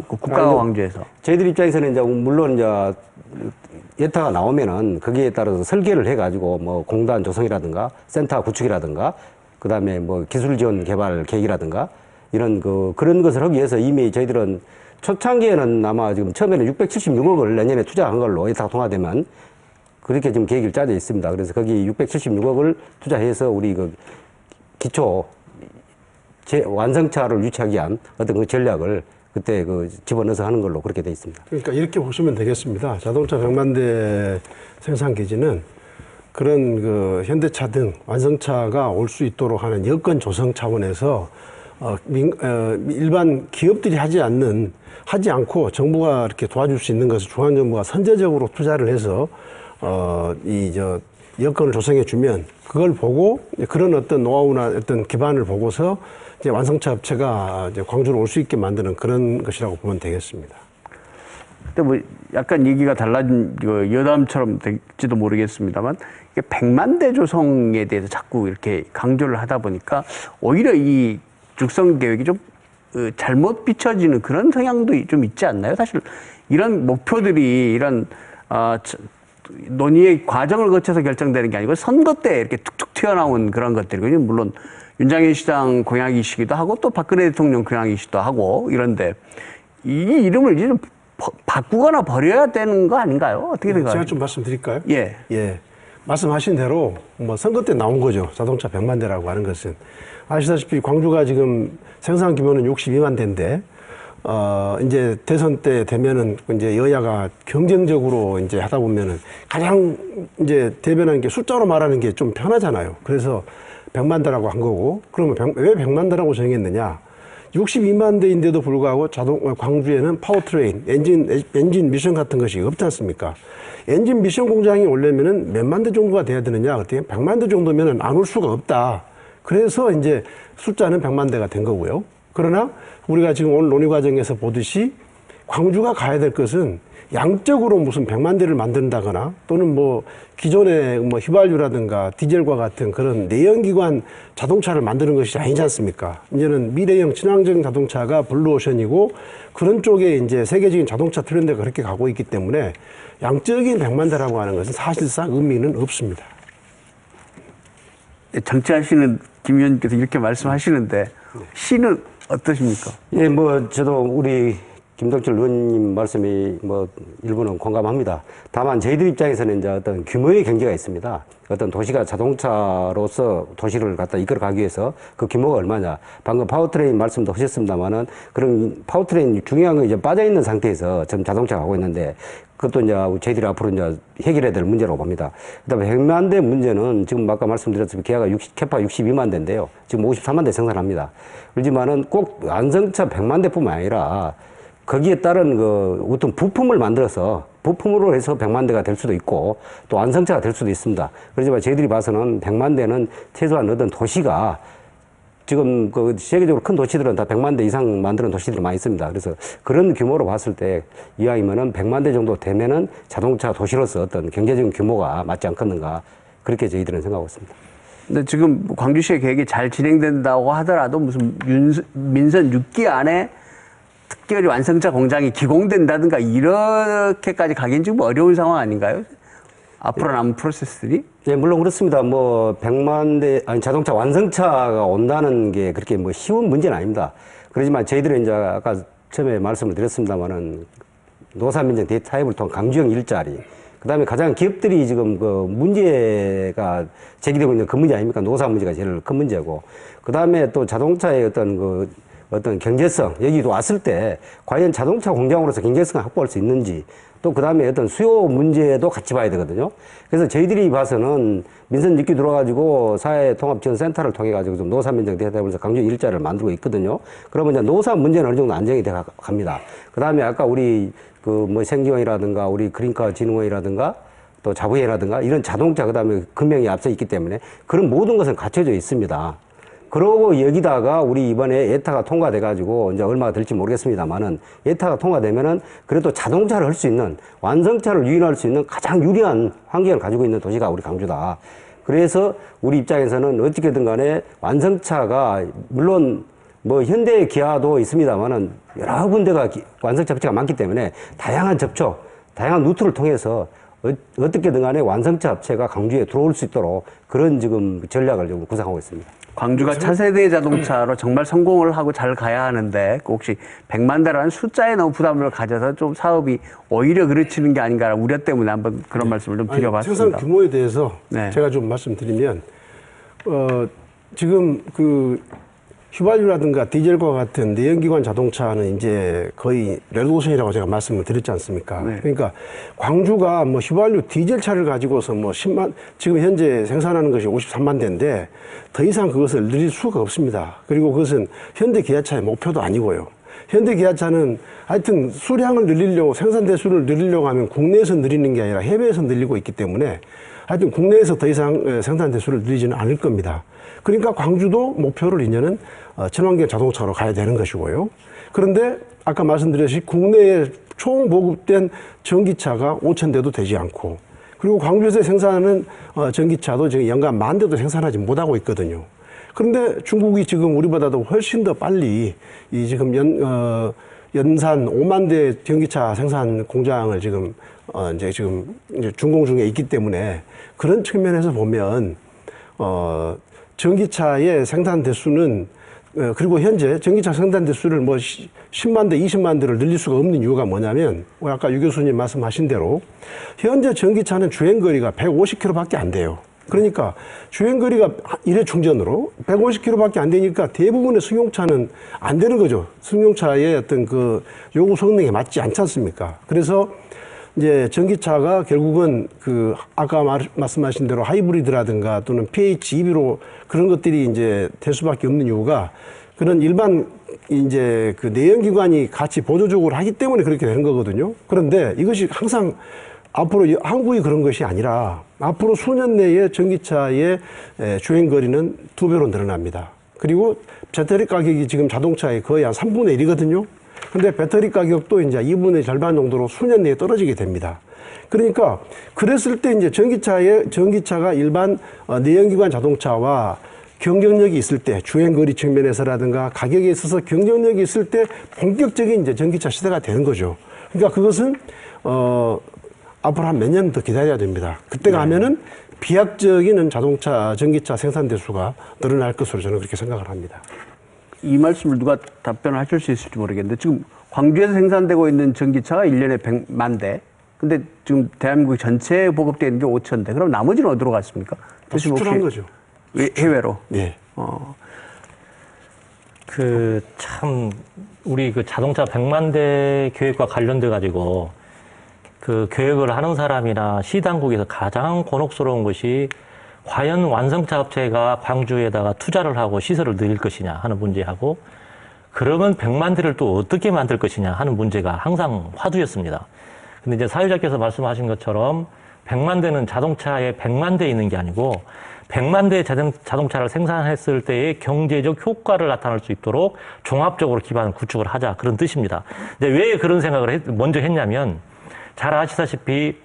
국가가 광주에서. 저희들 입장에서는 이제 물론 이제 예타가 나오면은 거기에 따라서 설계를 해가지고 뭐 공단 조성이라든가 센터 구축이라든가 그다음에 뭐 기술 지원 개발 계획이라든가 이런 그런 것을 하기 위해서 이미 저희들은 초창기에는 아마 지금 처음에는 676억을 내년에 투자한 걸로 예타가 통과되면 그렇게 지금 계획을 짜져 있습니다. 그래서 거기 676억을 투자해서 우리 그 기초 완성차를 유치하기 위한 어떤 그 전략을 그때 집어넣어서 하는 걸로 그렇게 돼 있습니다. 그러니까 이렇게 보시면 되겠습니다. 자동차 100만 대 생산 기지는 그런 현대차 등 완성차가 올 수 있도록 하는 여건 조성 차원에서 일반 기업들이 하지 않고 정부가 이렇게 도와줄 수 있는 것을 중앙정부가 선제적으로 투자를 해서 여건을 조성해 주면 그걸 보고 그런 어떤 노하우나 어떤 기반을 보고서 이제 완성차 업체가 이제 광주로 올 수 있게 만드는 그런 것이라고 보면 되겠습니다. 근데 뭐 약간 얘기가 달라진 여담처럼 될지도 모르겠습니다만 이게 100만 대 조성에 대해서 자꾸 이렇게 강조를 하다 보니까 오히려 이 육성 계획이 좀 잘못 비춰지는 그런 성향도 좀 있지 않나요? 사실 이런 목표들이 이런 논의의 과정을 거쳐서 결정되는 게 아니고 선거 때 이렇게 툭툭 튀어나온 그런 것들이거든요. 물론 윤장현 시장 공약이시기도 하고 또 박근혜 대통령 공약이시기도 하고 이런데 이 이름을 이제 좀 바꾸거나 버려야 되는 거 아닌가요? 어떻게 생각하세요? 제가 좀 말씀드릴까요? 예. 예. 말씀하신 대로 뭐 선거 때 나온 거죠. 자동차 100만 대라고 하는 것은. 아시다시피 광주가 지금 생산 규모는 62만 대인데 이제 대선 때 되면은 이제 여야가 경쟁적으로 이제 하다 보면은 가장 이제 대변하는 게 숫자로 말하는 게 좀 편하잖아요. 그래서 100만 대라고 한 거고, 그러면 왜 100만 대라고 정했느냐? 62만 대인데도 불구하고 광주에는 파워트레인, 엔진 미션 같은 것이 없지 않습니까? 엔진 미션 공장이 오려면은 몇만 대 정도가 돼야 되느냐? 그랬더니 100만 대 정도면은 안 올 수가 없다. 그래서 이제 숫자는 100만 대가 된 거고요. 그러나 우리가 지금 오늘 논의 과정에서 보듯이 광주가 가야 될 것은 양적으로 무슨 100만 대를 만든다거나 또는 뭐 기존의 뭐 휘발유라든가 디젤과 같은 그런 내연기관 자동차를 만드는 것이 아니지 않습니까? 이제는 미래형 친환경 자동차가 블루오션이고 그런 쪽에 이제 세계적인 자동차 트렌드가 그렇게 가고 있기 때문에 양적인 100만 대라고 하는 것은 사실상 의미는 없습니다. 정치하시는 김 의원님께서 이렇게 말씀하시는데 시는 어떠십니까? 예, 뭐 저도 우리 김덕철 의원님 말씀이 뭐 일부는 공감합니다. 다만 저희들 입장에서는 이제 어떤 규모의 경제가 있습니다. 어떤 도시가 자동차로서 도시를 갖다 이끌어가기 위해서 그 규모가 얼마냐. 방금 파워트레인 말씀도 하셨습니다만은 그런 파워트레인 중요한 거 이제 빠져 있는 상태에서 지금 자동차가 가고 있는데 그것도 이제 저희들이 앞으로 이제 해결해야 될 문제라고 봅니다. 그다음에 100만 대 문제는 지금 아까 말씀드렸듯이 캐파 62만 대인데요. 지금 53만 대 생산합니다. 그렇지만은 꼭 완성차 100만 대뿐만 아니라 거기에 따른 어떤 부품을 만들어서 부품으로 해서 100만 대가 될 수도 있고 또 완성차가 될 수도 있습니다. 그렇지만 저희들이 봐서는 100만 대는 최소한 어떤 도시가 지금 세계적으로 큰 도시들은 다 100만 대 이상 만드는 도시들이 많이 있습니다. 그래서 그런 규모로 봤을 때 이왕이면은 100만 대 정도 되면은 자동차 도시로서 어떤 경제적인 규모가 맞지 않겠는가 그렇게 저희들은 생각하고 있습니다. 근데 지금 광주시의 계획이 잘 진행된다고 하더라도 무슨 민선 6기 안에 특별히 완성차 공장이 기공된다든가 이렇게까지 가긴 좀 어려운 상황 아닌가요? 앞으로 남은 프로세스들이? 네, 물론 그렇습니다. 뭐 100만 대 자동차 완성차가 온다는 게 그렇게 뭐 쉬운 문제는 아닙니다. 그렇지만 저희들은 이제 아까 처음에 말씀을 드렸습니다만은 노사민정 대타협을 통한 강주형 일자리, 그다음에 가장 기업들이 지금 문제가 제기되고 있는 그 문제 아닙니까? 노사 문제가 제일 큰 문제고, 그다음에 또 자동차의 어떤 경제성, 여기도 왔을 때 과연 자동차 공장으로서 경제성을 확보할 수 있는지, 또 그 다음에 어떤 수요 문제도 같이 봐야 되거든요. 그래서 저희들이 봐서는 민선 6기 들어가지고 사회통합지원센터를 통해가지고 좀 노사민정 대타협에서 강주 일자리를 만들고 있거든요. 그러면 이제 노사 문제는 어느 정도 안정이 돼 갑니다. 그 다음에 아까 우리 뭐 생기원이라든가 우리 그린카 진흥원이라든가 또 자부회라든가 이런 자동차, 그 다음에 금형이 앞서 있기 때문에 그런 모든 것은 갖춰져 있습니다. 그러고 여기다가 우리 이번에 예타가 통과돼가지고 이제 얼마가 될지 모르겠습니다만은 예타가 통과되면은 그래도 자동차를 할 수 있는 완성차를 유인할 수 있는 가장 유리한 환경을 가지고 있는 도시가 우리 광주다. 그래서 우리 입장에서는 어떻게든 간에 완성차가 물론 뭐 현대 기아도 있습니다만은 여러 군데가 완성차 업체가 많기 때문에 다양한 접촉, 다양한 루트를 통해서 어떻게든 간에 완성차 업체가 광주에 들어올 수 있도록 그런 지금 전략을 좀 구상하고 있습니다. 광주가 차세대 자동차로 정말 성공을 하고 잘 가야 하는데 혹시 100만 대라는 숫자에 너무 부담을 가져서 좀 사업이 오히려 그르치는 게 아닌가라는 우려 때문에 한번 그런 말씀을 좀 드려봤습니다. 생산 규모에 대해서 네. 제가 좀 말씀드리면 지금 그 휘발유라든가 디젤과 같은 내연기관 자동차는 이제 거의 레드오션이라고 제가 말씀을 드렸지 않습니까? 네. 그러니까 광주가 뭐 휘발유 디젤차를 가지고서 뭐 10만, 지금 현재 생산하는 것이 53만 대인데 더 이상 그것을 늘릴 수가 없습니다. 그리고 그것은 현대 기아차의 목표도 아니고요. 현대 기아차는 하여튼 수량을 늘리려고, 생산 대수를 늘리려고 하면 국내에서 늘리는 게 아니라 해외에서 늘리고 있기 때문에 하여튼 국내에서 더 이상 생산 대수를 늘리지는 않을 겁니다. 그러니까 광주도 목표를 이제는 친환경 자동차로 가야 되는 것이고요. 그런데 아까 말씀드렸듯이 국내에 총 보급된 전기차가 5,000대도 되지 않고, 그리고 광주에서 생산하는 전기차도 지금 연간 10,000대도 생산하지 못하고 있거든요. 그런데 중국이 지금 우리보다도 훨씬 더 빨리 이 지금 연산 5만 대 전기차 생산 공장을 지금 이제 준공 중에 있기 때문에 그런 측면에서 보면 전기차의 생산 대수는 그리고 현재 전기차 생산 대수를 뭐 10만 대, 20만 대를 늘릴 수가 없는 이유가 뭐냐면 아까 유 교수님 말씀하신 대로 현재 전기차는 주행거리가 150km밖에 안 돼요. 그러니까 주행거리가 1회 충전으로 150km밖에 안 되니까 대부분의 승용차는 안 되는 거죠. 승용차의 어떤 그 요구 성능에 맞지 않지 않습니까? 그래서 이제 전기차가 결국은 그 아까 말씀하신 대로 하이브리드라든가 또는 PHEV로 그런 것들이 이제 될 수밖에 없는 이유가 그런 일반 이제 그 내연기관이 같이 보조적으로 하기 때문에 그렇게 되는 거거든요. 그런데 이것이 항상 앞으로 한국이 그런 것이 아니라 앞으로 수년 내에 전기차의 주행거리는 2배로 늘어납니다. 그리고 배터리 가격이 지금 자동차의 거의 한 3분의 1이거든요. 근데 배터리 가격도 이제 2분의 절반 정도로 수년 내에 떨어지게 됩니다. 그러니까 그랬을 때 이제 전기차가 일반 내연기관 자동차와 경쟁력이 있을 때 주행거리 측면에서라든가 가격에 있어서 경쟁력이 있을 때 본격적인 이제 전기차 시대가 되는 거죠. 그러니까 그것은 앞으로 한 몇 년 더 기다려야 됩니다. 그때가 하면은 비약적인 전기차 생산 대수가 늘어날 것으로 저는 그렇게 생각을 합니다. 이 말씀을 누가 답변을 하실 수 있을지 모르겠는데 지금 광주에서 생산되고 있는 전기차가 1년에 100만 대. 근데 지금 대한민국 전체에 보급되어 있는 게 5,000대. 그럼 나머지는 어디로 갔습니까? 수출한 거죠. 해외로. 네. 참 우리 그 자동차 100만 대 계획과 관련돼 가지고 그 계획을 하는 사람이나 시당국에서 가장 곤혹스러운 것이 과연 완성차 업체가 광주에다가 투자를 하고 시설을 늘릴 것이냐 하는 문제하고 그러면 100만 대를 또 어떻게 만들 것이냐 하는 문제가 항상 화두였습니다. 근데 이제 사회자께서 말씀하신 것처럼 100만 대는 자동차에 100만 대 있는 게 아니고 100만 대의 자동차를 생산했을 때의 경제적 효과를 나타낼 수 있도록 종합적으로 기반을 구축을 하자 그런 뜻입니다. 근데 왜 그런 생각을 먼저 했냐면 잘 아시다시피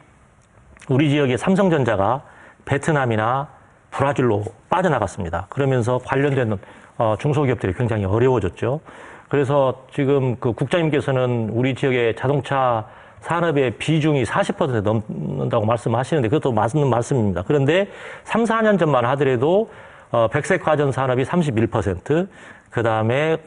우리 지역의 삼성전자가 베트남이나 브라질로 빠져나갔습니다. 그러면서 관련된 중소기업들이 굉장히 어려워졌죠. 그래서 지금 그 국장님께서는 우리 지역의 자동차 산업의 비중이 40% 넘는다고 말씀하시는데 그것도 맞는 말씀입니다. 그런데 3, 4년 전만 하더라도 백색 과전 산업이 31%, 그 다음에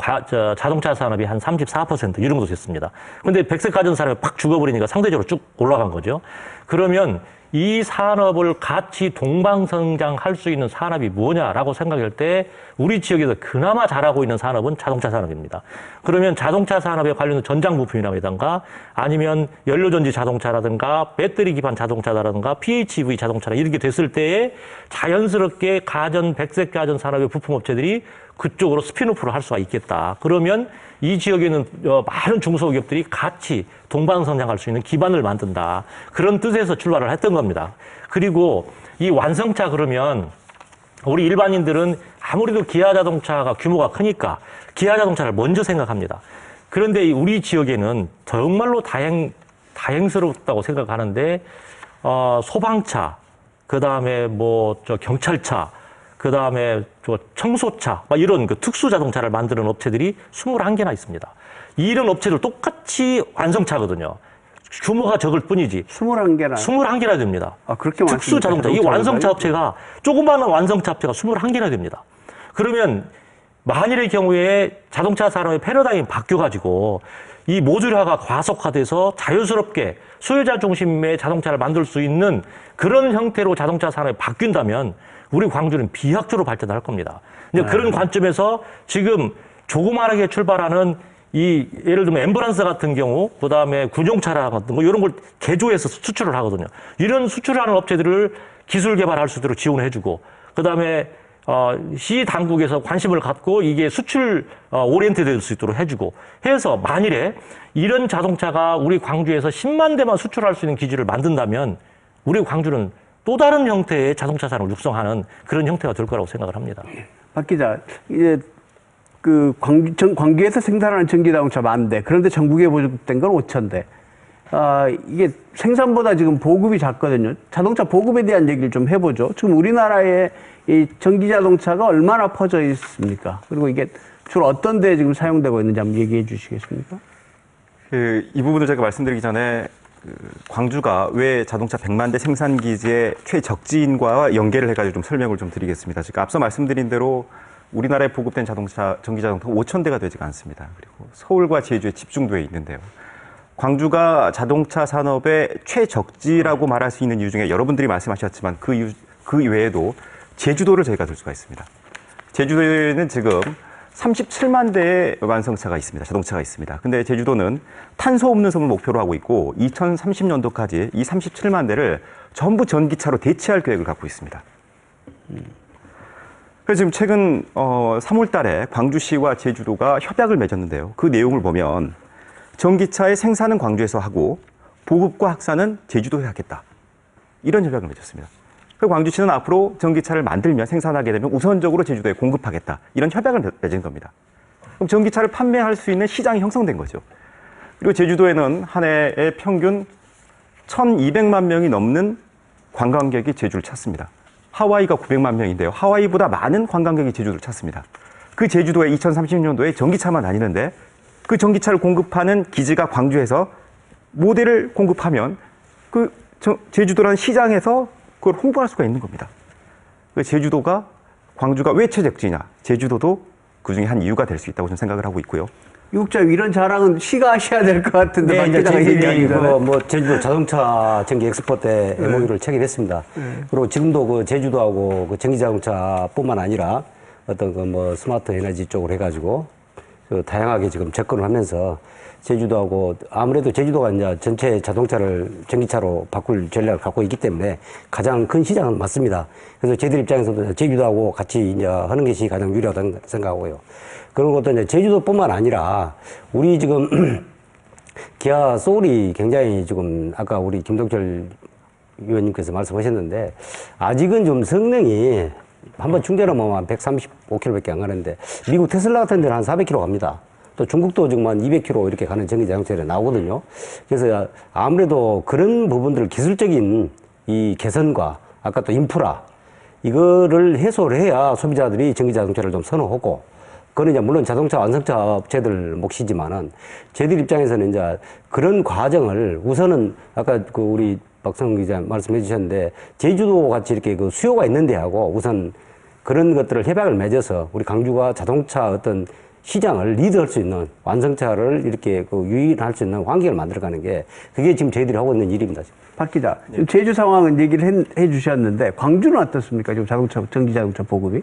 자동차 산업이 한 34% 이 정도 됐습니다. 그런데 백색 과전 산업이 팍 죽어버리니까 상대적으로 쭉 올라간 거죠. 그러면 이 산업을 같이 동방성장할 수 있는 산업이 뭐냐라고 생각할 때 우리 지역에서 그나마 잘하고 있는 산업은 자동차 산업입니다. 그러면 자동차 산업에 관련된 전장 부품이라든가 아니면 연료전지 자동차라든가 배터리 기반 자동차라든가 PHEV 자동차라 이렇게 됐을 때에 자연스럽게 백색 가전 산업의 부품업체들이 그쪽으로 스핀오프를 할 수가 있겠다. 그러면 이 지역에는 많은 중소기업들이 같이 동방성장할 수 있는 기반을 만든다. 그런 뜻에서 출발을 했던 겁니다. 그리고 이 완성차 그러면 우리 일반인들은 아무래도 기아 자동차가 규모가 크니까 기아 자동차를 먼저 생각합니다. 그런데 우리 지역에는 정말로 다행스럽다고 생각하는데 소방차, 그 다음에 경찰차, 그 다음에 청소차, 막 이런 그 특수 자동차를 만드는 업체들이 21개나 있습니다. 이런 업체들 똑같이 완성차거든요. 규모가 적을 뿐이지. 21개나. 21개나 됩니다. 그렇게 많습니까? 특수 자동차. 이 완성차 업체가, 조그마한 완성차 업체가 21개나 됩니다. 그러면 만일의 경우에 자동차 산업의 패러다임이 바뀌어가지고 이 모듈화가 과속화돼서 자연스럽게 소유자 중심의 자동차를 만들 수 있는 그런 형태로 자동차 산업이 바뀐다면 우리 광주는 비약적으로 발전할 겁니다. 이제 그런 관점에서 지금 조그마하게 출발하는 예를 들면 앰뷸런스 같은 경우, 그 다음에 군용차량 같은 거, 이런 걸 개조해서 수출을 하거든요. 이런 수출하는 업체들을 기술 개발할 수 있도록 지원해주고, 그 다음에 시 당국에서 관심을 갖고 이게 수출 오리엔트 될 수 있도록 해주고 해서 만일에 이런 자동차가 우리 광주에서 10만 대만 수출할 수 있는 기지를 만든다면 우리 광주는 또 다른 형태의 자동차 산업을 육성하는 그런 형태가 될 거라고 생각을 합니다. 박 기자, 이제 광주에서 생산하는 전기자동차 10,000대, 그런데 전국에 보급된 건 5,000대. 이게 생산보다 지금 보급이 작거든요. 자동차 보급에 대한 얘기를 좀 해보죠. 지금 우리나라에 이 전기자동차가 얼마나 퍼져 있습니까? 그리고 이게 주로 어떤 데에 지금 사용되고 있는지 한번 얘기해 주시겠습니까? 이 부분을 제가 말씀드리기 전에 광주가 왜 자동차 100만 대 생산 기지의 최적지인과 연계를 해가지고 좀 설명을 좀 드리겠습니다. 지금 앞서 말씀드린 대로 우리나라에 보급된 전기자동차가 5,000대가 되지가 않습니다. 그리고 서울과 제주에 집중돼 있는데요. 광주가 자동차 산업의 최적지라고 말할 수 있는 이유 중에 여러분들이 말씀하셨지만 그 외에도 제주도를 저희가 들 수가 있습니다. 제주도에는 지금 37만 대의 완성차가 있습니다. 자동차가 있습니다. 근데 제주도는 탄소 없는 섬을 목표로 하고 있고 2030년도까지 이 37만 대를 전부 전기차로 대체할 계획을 갖고 있습니다. 그래서 지금 최근 3월 달에 광주시와 제주도가 협약을 맺었는데요. 그 내용을 보면 전기차의 생산은 광주에서 하고 보급과 확산은 제주도에 하겠다. 이런 협약을 맺었습니다. 그리고 광주시는 앞으로 전기차를 만들면 생산하게 되면 우선적으로 제주도에 공급하겠다. 이런 협약을 맺은 겁니다. 그럼 전기차를 판매할 수 있는 시장이 형성된 거죠. 그리고 제주도에는 한 해에 평균 1,200만 명이 넘는 관광객이 제주를 찾습니다. 하와이가 900만 명인데요. 하와이보다 많은 관광객이 제주도를 찾습니다. 그 제주도에 2030년도에 전기차만 다니는데 그 전기차를 공급하는 기지가 광주에서 모델을 공급하면 그 제주도라는 시장에서 그걸 홍보할 수가 있는 겁니다. 제주도가 광주가 왜 최적지냐? 제주도도 그 중에 한 이유가 될 수 있다고 저는 생각을 하고 있고요. 유국장 이런 자랑은 시가 하셔야 될 것 같은데. 네, 이제 저희들이 제주도 자동차 전기 엑스포 때 MOU를 체결했습니다. 그리고 지금도 그 제주도하고 그 전기 자동차뿐만 아니라 어떤 스마트 에너지 쪽으로 해가지고 다양하게 지금 접근을 하면서 제주도하고 아무래도 제주도가 이제 전체 자동차를 전기차로 바꿀 전략을 갖고 있기 때문에 가장 큰 시장은 맞습니다. 그래서 저희들 입장에서도 제주도하고 같이 이제 하는 것이 가장 유리하다고 생각하고요. 그런 것도 이제 제주도뿐만 아니라 우리 지금 기아 소울이 굉장히 지금 아까 우리 김동철 위원님께서 말씀하셨는데 아직은 좀 성능이 한번 충전하면 한 135km밖에 안 가는데 미국 테슬라 같은 데는 한 400km 갑니다. 또 중국도 지금 한 200km 이렇게 가는 전기 자동차들이 나오거든요. 그래서 아무래도 그런 부분들을 기술적인 이 개선과 아까 또 인프라 이거를 해소를 해야 소비자들이 전기 자동차를 좀 선호하고 그건 이제 물론 자동차 완성차 업체들 몫이지만은 저희들 입장에서는 이제 그런 과정을 우선은 아까 그 우리 박성 기자 말씀해 주셨는데 제주도 같이 이렇게 그 수요가 있는 데하고 우선 그런 것들을 협약을 맺어서 우리 광주가 자동차 어떤 시장을 리드할 수 있는 완성차를 이렇게 그 유인할 수 있는 환경을 만들어가는 게 그게 지금 저희들이 하고 있는 일입니다. 박 기자, 제주 상황은 얘기를 해 주셨는데 광주는 어떻습니까? 지금 전기 자동차 보급이?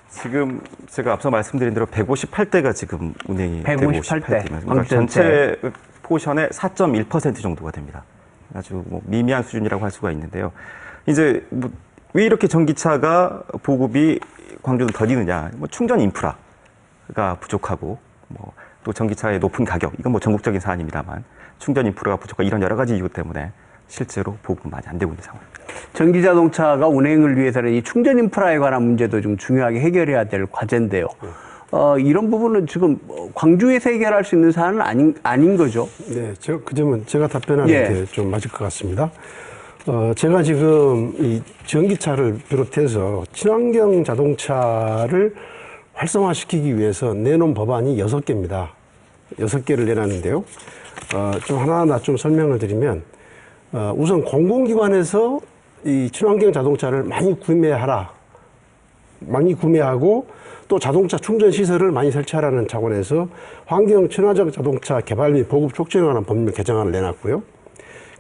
지금 제가 앞서 말씀드린 대로 158대가 지금 운행이 158대. 그러니까 전체 포션의 4.1% 정도가 됩니다. 아주 미미한 수준이라고 할 수가 있는데요. 이제 왜 이렇게 전기차가 보급이 광주는 더디느냐? 충전 인프라가 부족하고 또 전기차의 높은 가격 이건 전국적인 사안입니다만 충전 인프라가 부족하고 이런 여러 가지 이유 때문에 실제로 보급은 많이 안 되고 있는 상황입니다. 전기 자동차가 운행을 위해서는 이 충전 인프라에 관한 문제도 좀 중요하게 해결해야 될 과제인데요. 이런 부분은 지금 광주에서 해결할 수 있는 사안은 아닌 거죠. 네, 그 점은 제가 답변하는 예. 게 좀 맞을 것 같습니다. 제가 지금 이 전기차를 비롯해서 친환경 자동차를 활성화시키기 위해서 내놓은 법안이 6개입니다. 6개를 내놨는데요. 좀 하나하나 좀 설명을 드리면, 우선 공공기관에서 이 친환경 자동차를 많이 구매하고 또 자동차 충전 시설을 많이 설치하라는 차원에서 환경 친화적 자동차 개발 및 보급 촉진에 관한 법률 개정안을 내놨고요.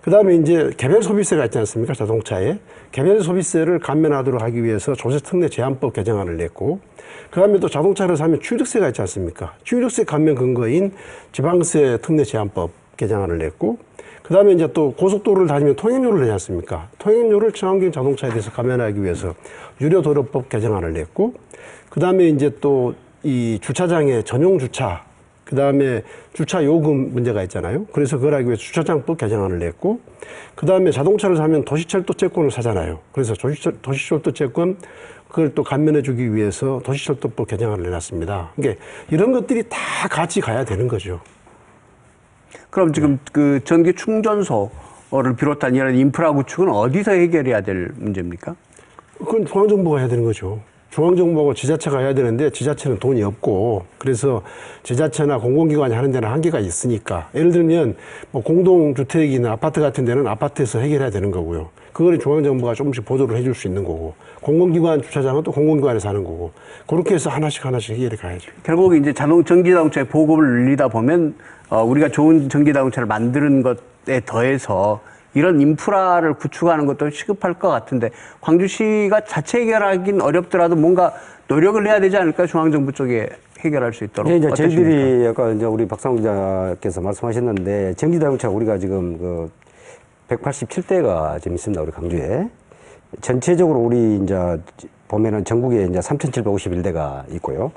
그 다음에 이제 개별 소비세가 있지 않습니까? 자동차에. 개별 소비세를 감면하도록 하기 위해서 조세 특례 제한법 개정안을 냈고, 그 다음에 또 자동차를 사면 취득세가 있지 않습니까? 취득세 감면 근거인 지방세 특례 제한법 개정안을 냈고, 그 다음에 이제 또 고속도로를 다니면 통행료를 내지 않습니까? 통행료를 친환경 자동차에 대해서 감면하기 위해서 유료도로법 개정안을 냈고, 그 다음에 이제 또 이 주차장의 전용 주차, 그 다음에 주차 요금 문제가 있잖아요. 그래서 그걸 하기 위해서 주차장법 개정안을 냈고, 그 다음에 자동차를 사면 도시철도채권을 사잖아요. 그래서 도시철도채권 그걸 또 감면해주기 위해서 도시철도법 개정안을 내놨습니다. 그러니까 이런 것들이 다 같이 가야 되는 거죠. 그럼 지금 그 전기 충전소를 비롯한 이런 인프라 구축은 어디서 해결해야 될 문제입니까? 그건 중앙정부가 해야 되는 거죠. 중앙정부하고 지자체가 해야 되는데 지자체는 돈이 없고, 그래서 지자체나 공공기관이 하는 데는 한계가 있으니까, 예를 들면 뭐 공동주택이나 아파트 같은 데는 아파트에서 해결해야 되는 거고요. 그거를 중앙정부가 조금씩 보조를 해줄 수 있는 거고, 공공기관 주차장은 또 공공기관에서 하는 거고, 그렇게 해서 하나씩 해결해 가야죠. 결국 이제 전기 자동차의 보급을 늘리다 보면 우리가 좋은 전기 자동차를 만드는 것에 더해서 이런 인프라를 구축하는 것도 시급할 것 같은데, 광주시가 자체 해결하긴 어렵더라도 뭔가 노력을 해야 되지 않을까? 중앙정부 쪽에 해결할 수 있도록. 네, 이제 어떠십니까? 저희들이 아까 이제 우리 박상훈 기자께서 말씀하셨는데, 전기자동차 우리가 지금 그 187대가 지금 있습니다. 우리 광주에. 전체적으로 우리 이제 보면은 전국에 이제 3,751대가 있고요.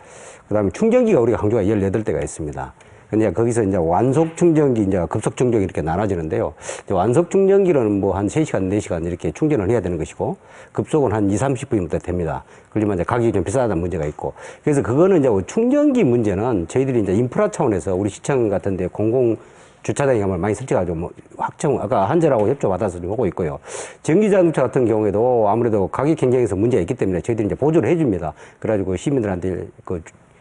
그 다음에 충전기가 우리가 광주가 18대가 있습니다. 근데 거기서 이제 완속 충전기, 이제 급속 충전기 이렇게 나눠지는데요. 완속 충전기는 뭐 한 3시간, 4시간 이렇게 충전을 해야 되는 것이고, 급속은 한 20-30분부터 됩니다. 그러면 이제 가격이 좀 비싸다는 문제가 있고. 그래서 그거는 이제 충전기 문제는 저희들이 이제 인프라 차원에서 우리 시청 같은 데 공공 주차장에 가면 많이 설치가지고 뭐 확정, 아까 한전하고 협조 받아서 좀 하고 있고요. 전기자동차 같은 경우에도 아무래도 가격 경쟁에서 문제가 있기 때문에 저희들이 이제 보조를 해줍니다. 그래가지고 시민들한테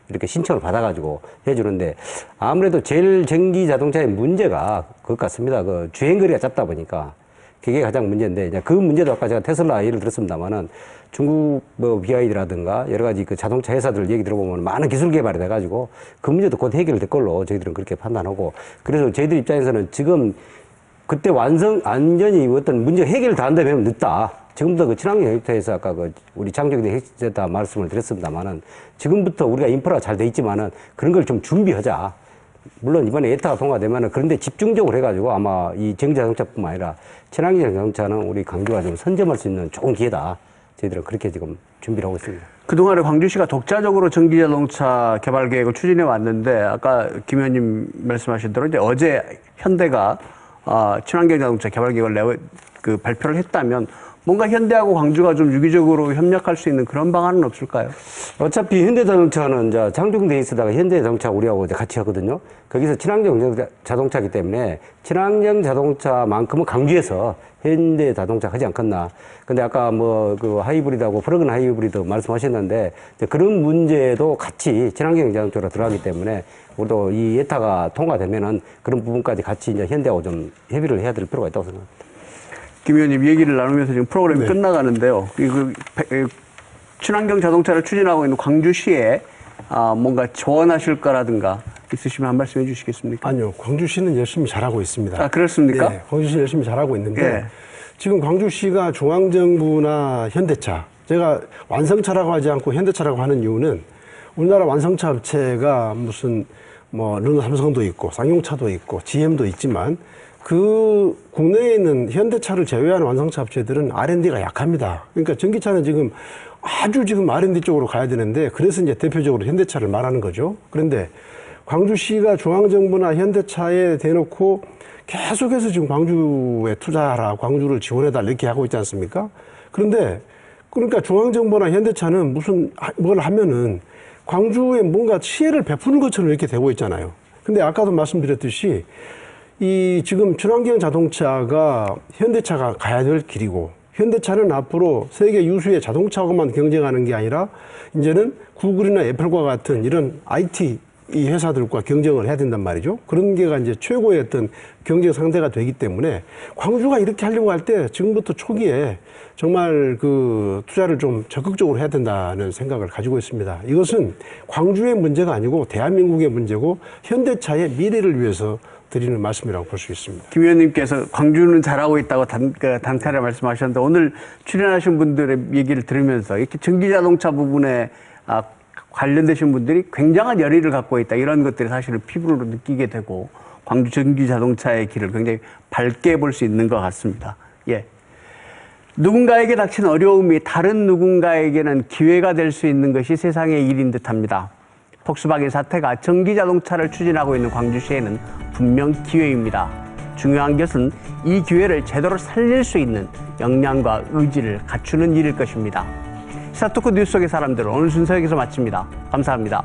이렇게 신청을 받아가지고 해주는데, 아무래도 제일 전기 자동차의 문제가 그것 같습니다. 그 주행거리가 짧다 보니까 그게 가장 문제인데, 이제 그 문제도 아까 제가 테슬라 예를 들었습니다만은 중국 뭐 BYD라든가 여러 가지 그 자동차 회사들 얘기 들어보면 많은 기술 개발이 돼가지고 그 문제도 곧 해결될 걸로 저희들은 그렇게 판단하고, 그래서 저희들 입장에서는 지금 그때 완전히 어떤 문제 해결 다 한다면 늦다. 지금부터 그 친환경 헬스에서 아까 그 우리 장정희 헬스센터 말씀을 드렸습니다만은, 지금부터 우리가 인프라가 잘 돼 있지만은 그런 걸 좀 준비하자. 물론 이번에 에타가 통과되면은 그런데 집중적으로 해가지고 아마 이 전기자동차뿐만 아니라 친환경 자동차는 우리 광주가 좀 선점할 수 있는 좋은 기회다. 저희들은 그렇게 지금 준비를 하고 있습니다. 그동안에 광주시가 독자적으로 전기자동차 개발 계획을 추진해 왔는데, 아까 김 의원님 말씀하신 대로 이제 어제 현대가 친환경 자동차 개발 계획을 발표를 했다면, 뭔가 현대하고 광주가 좀 유기적으로 협력할 수 있는 그런 방안은 없을까요? 어차피 현대자동차는 이제 장중대에 있다가 현대자동차 우리하고 이제 같이 하거든요. 거기서 친환경 자동차이기 때문에 친환경 자동차만큼은 강주에서 현대자동차 하지 않겠나. 근데 아까 뭐 그 하이브리드하고 플러그인 하이브리드 말씀하셨는데, 그런 문제도 같이 친환경 자동차로 들어가기 때문에 우리도 이 예타가 통과되면은 그런 부분까지 같이 이제 현대하고 좀 협의를 해야 될 필요가 있다고 생각합니다. 김 의원님 얘기를 나누면서 지금 프로그램이 끝나가는데요. 친환경 자동차를 추진하고 있는 광주시에 뭔가 조언하실 거라든가 있으시면 한 말씀 해주시겠습니까? 아니요, 광주시는 열심히 잘하고 있습니다. 아, 그렇습니까? 네, 광주시 열심히 잘하고 있는데, 예. 지금 광주시가 중앙정부나 현대차, 제가 완성차라고 하지 않고 현대차라고 하는 이유는, 우리나라 완성차 업체가 무슨 뭐 르노 삼성도 있고 쌍용차도 있고 GM도 있지만, 그 국내에 있는 현대차를 제외한 완성차 업체들은 R&D가 약합니다. 그러니까 전기차는 지금 아주 지금 R&D 쪽으로 가야 되는데, 그래서 이제 대표적으로 현대차를 말하는 거죠. 그런데 광주시가 중앙정부나 현대차에 대놓고 계속해서 지금 광주에 투자하라, 광주를 지원해달라 이렇게 하고 있지 않습니까? 그런데 그러니까 중앙정부나 현대차는 뭘 하면은 광주에 뭔가 시혜를 베푸는 것처럼 이렇게 되고 있잖아요. 근데 아까도 말씀드렸듯이 이 지금 친환경 자동차가 현대차가 가야 될 길이고, 현대차는 앞으로 세계 유수의 자동차하고만 경쟁하는 게 아니라 이제는 구글이나 애플과 같은 이런 IT 이 회사들과 경쟁을 해야 된단 말이죠. 그런 게가 이제 최고의 어떤 경쟁 상대가 되기 때문에 광주가 이렇게 하려고 할 때 지금부터 초기에 정말 그 투자를 좀 적극적으로 해야 된다는 생각을 가지고 있습니다. 이것은 광주의 문제가 아니고 대한민국의 문제고 현대차의 미래를 위해서 드리는 말씀이라고 볼 수 있습니다. 김 의원님께서 광주는 잘하고 있다고 단타를 말씀하셨는데 오늘 출연하신 분들의 얘기를 들으면서 이렇게 전기자동차 부분에 관련되신 분들이 굉장한 열의를 갖고 있다. 이런 것들이 사실은 피부로 느끼게 되고 광주 전기자동차의 길을 굉장히 밝게 볼 수 있는 것 같습니다. 예. 누군가에게 닥친 어려움이 다른 누군가에게는 기회가 될 수 있는 것이 세상의 일인 듯합니다. 폭스바겐 사태가 전기자동차를 추진하고 있는 광주시에는 분명 기회입니다. 중요한 것은 이 기회를 제대로 살릴 수 있는 역량과 의지를 갖추는 일일 것입니다. 시사토크 뉴스 속의 사람들 오늘 순서 여기서 마칩니다. 감사합니다.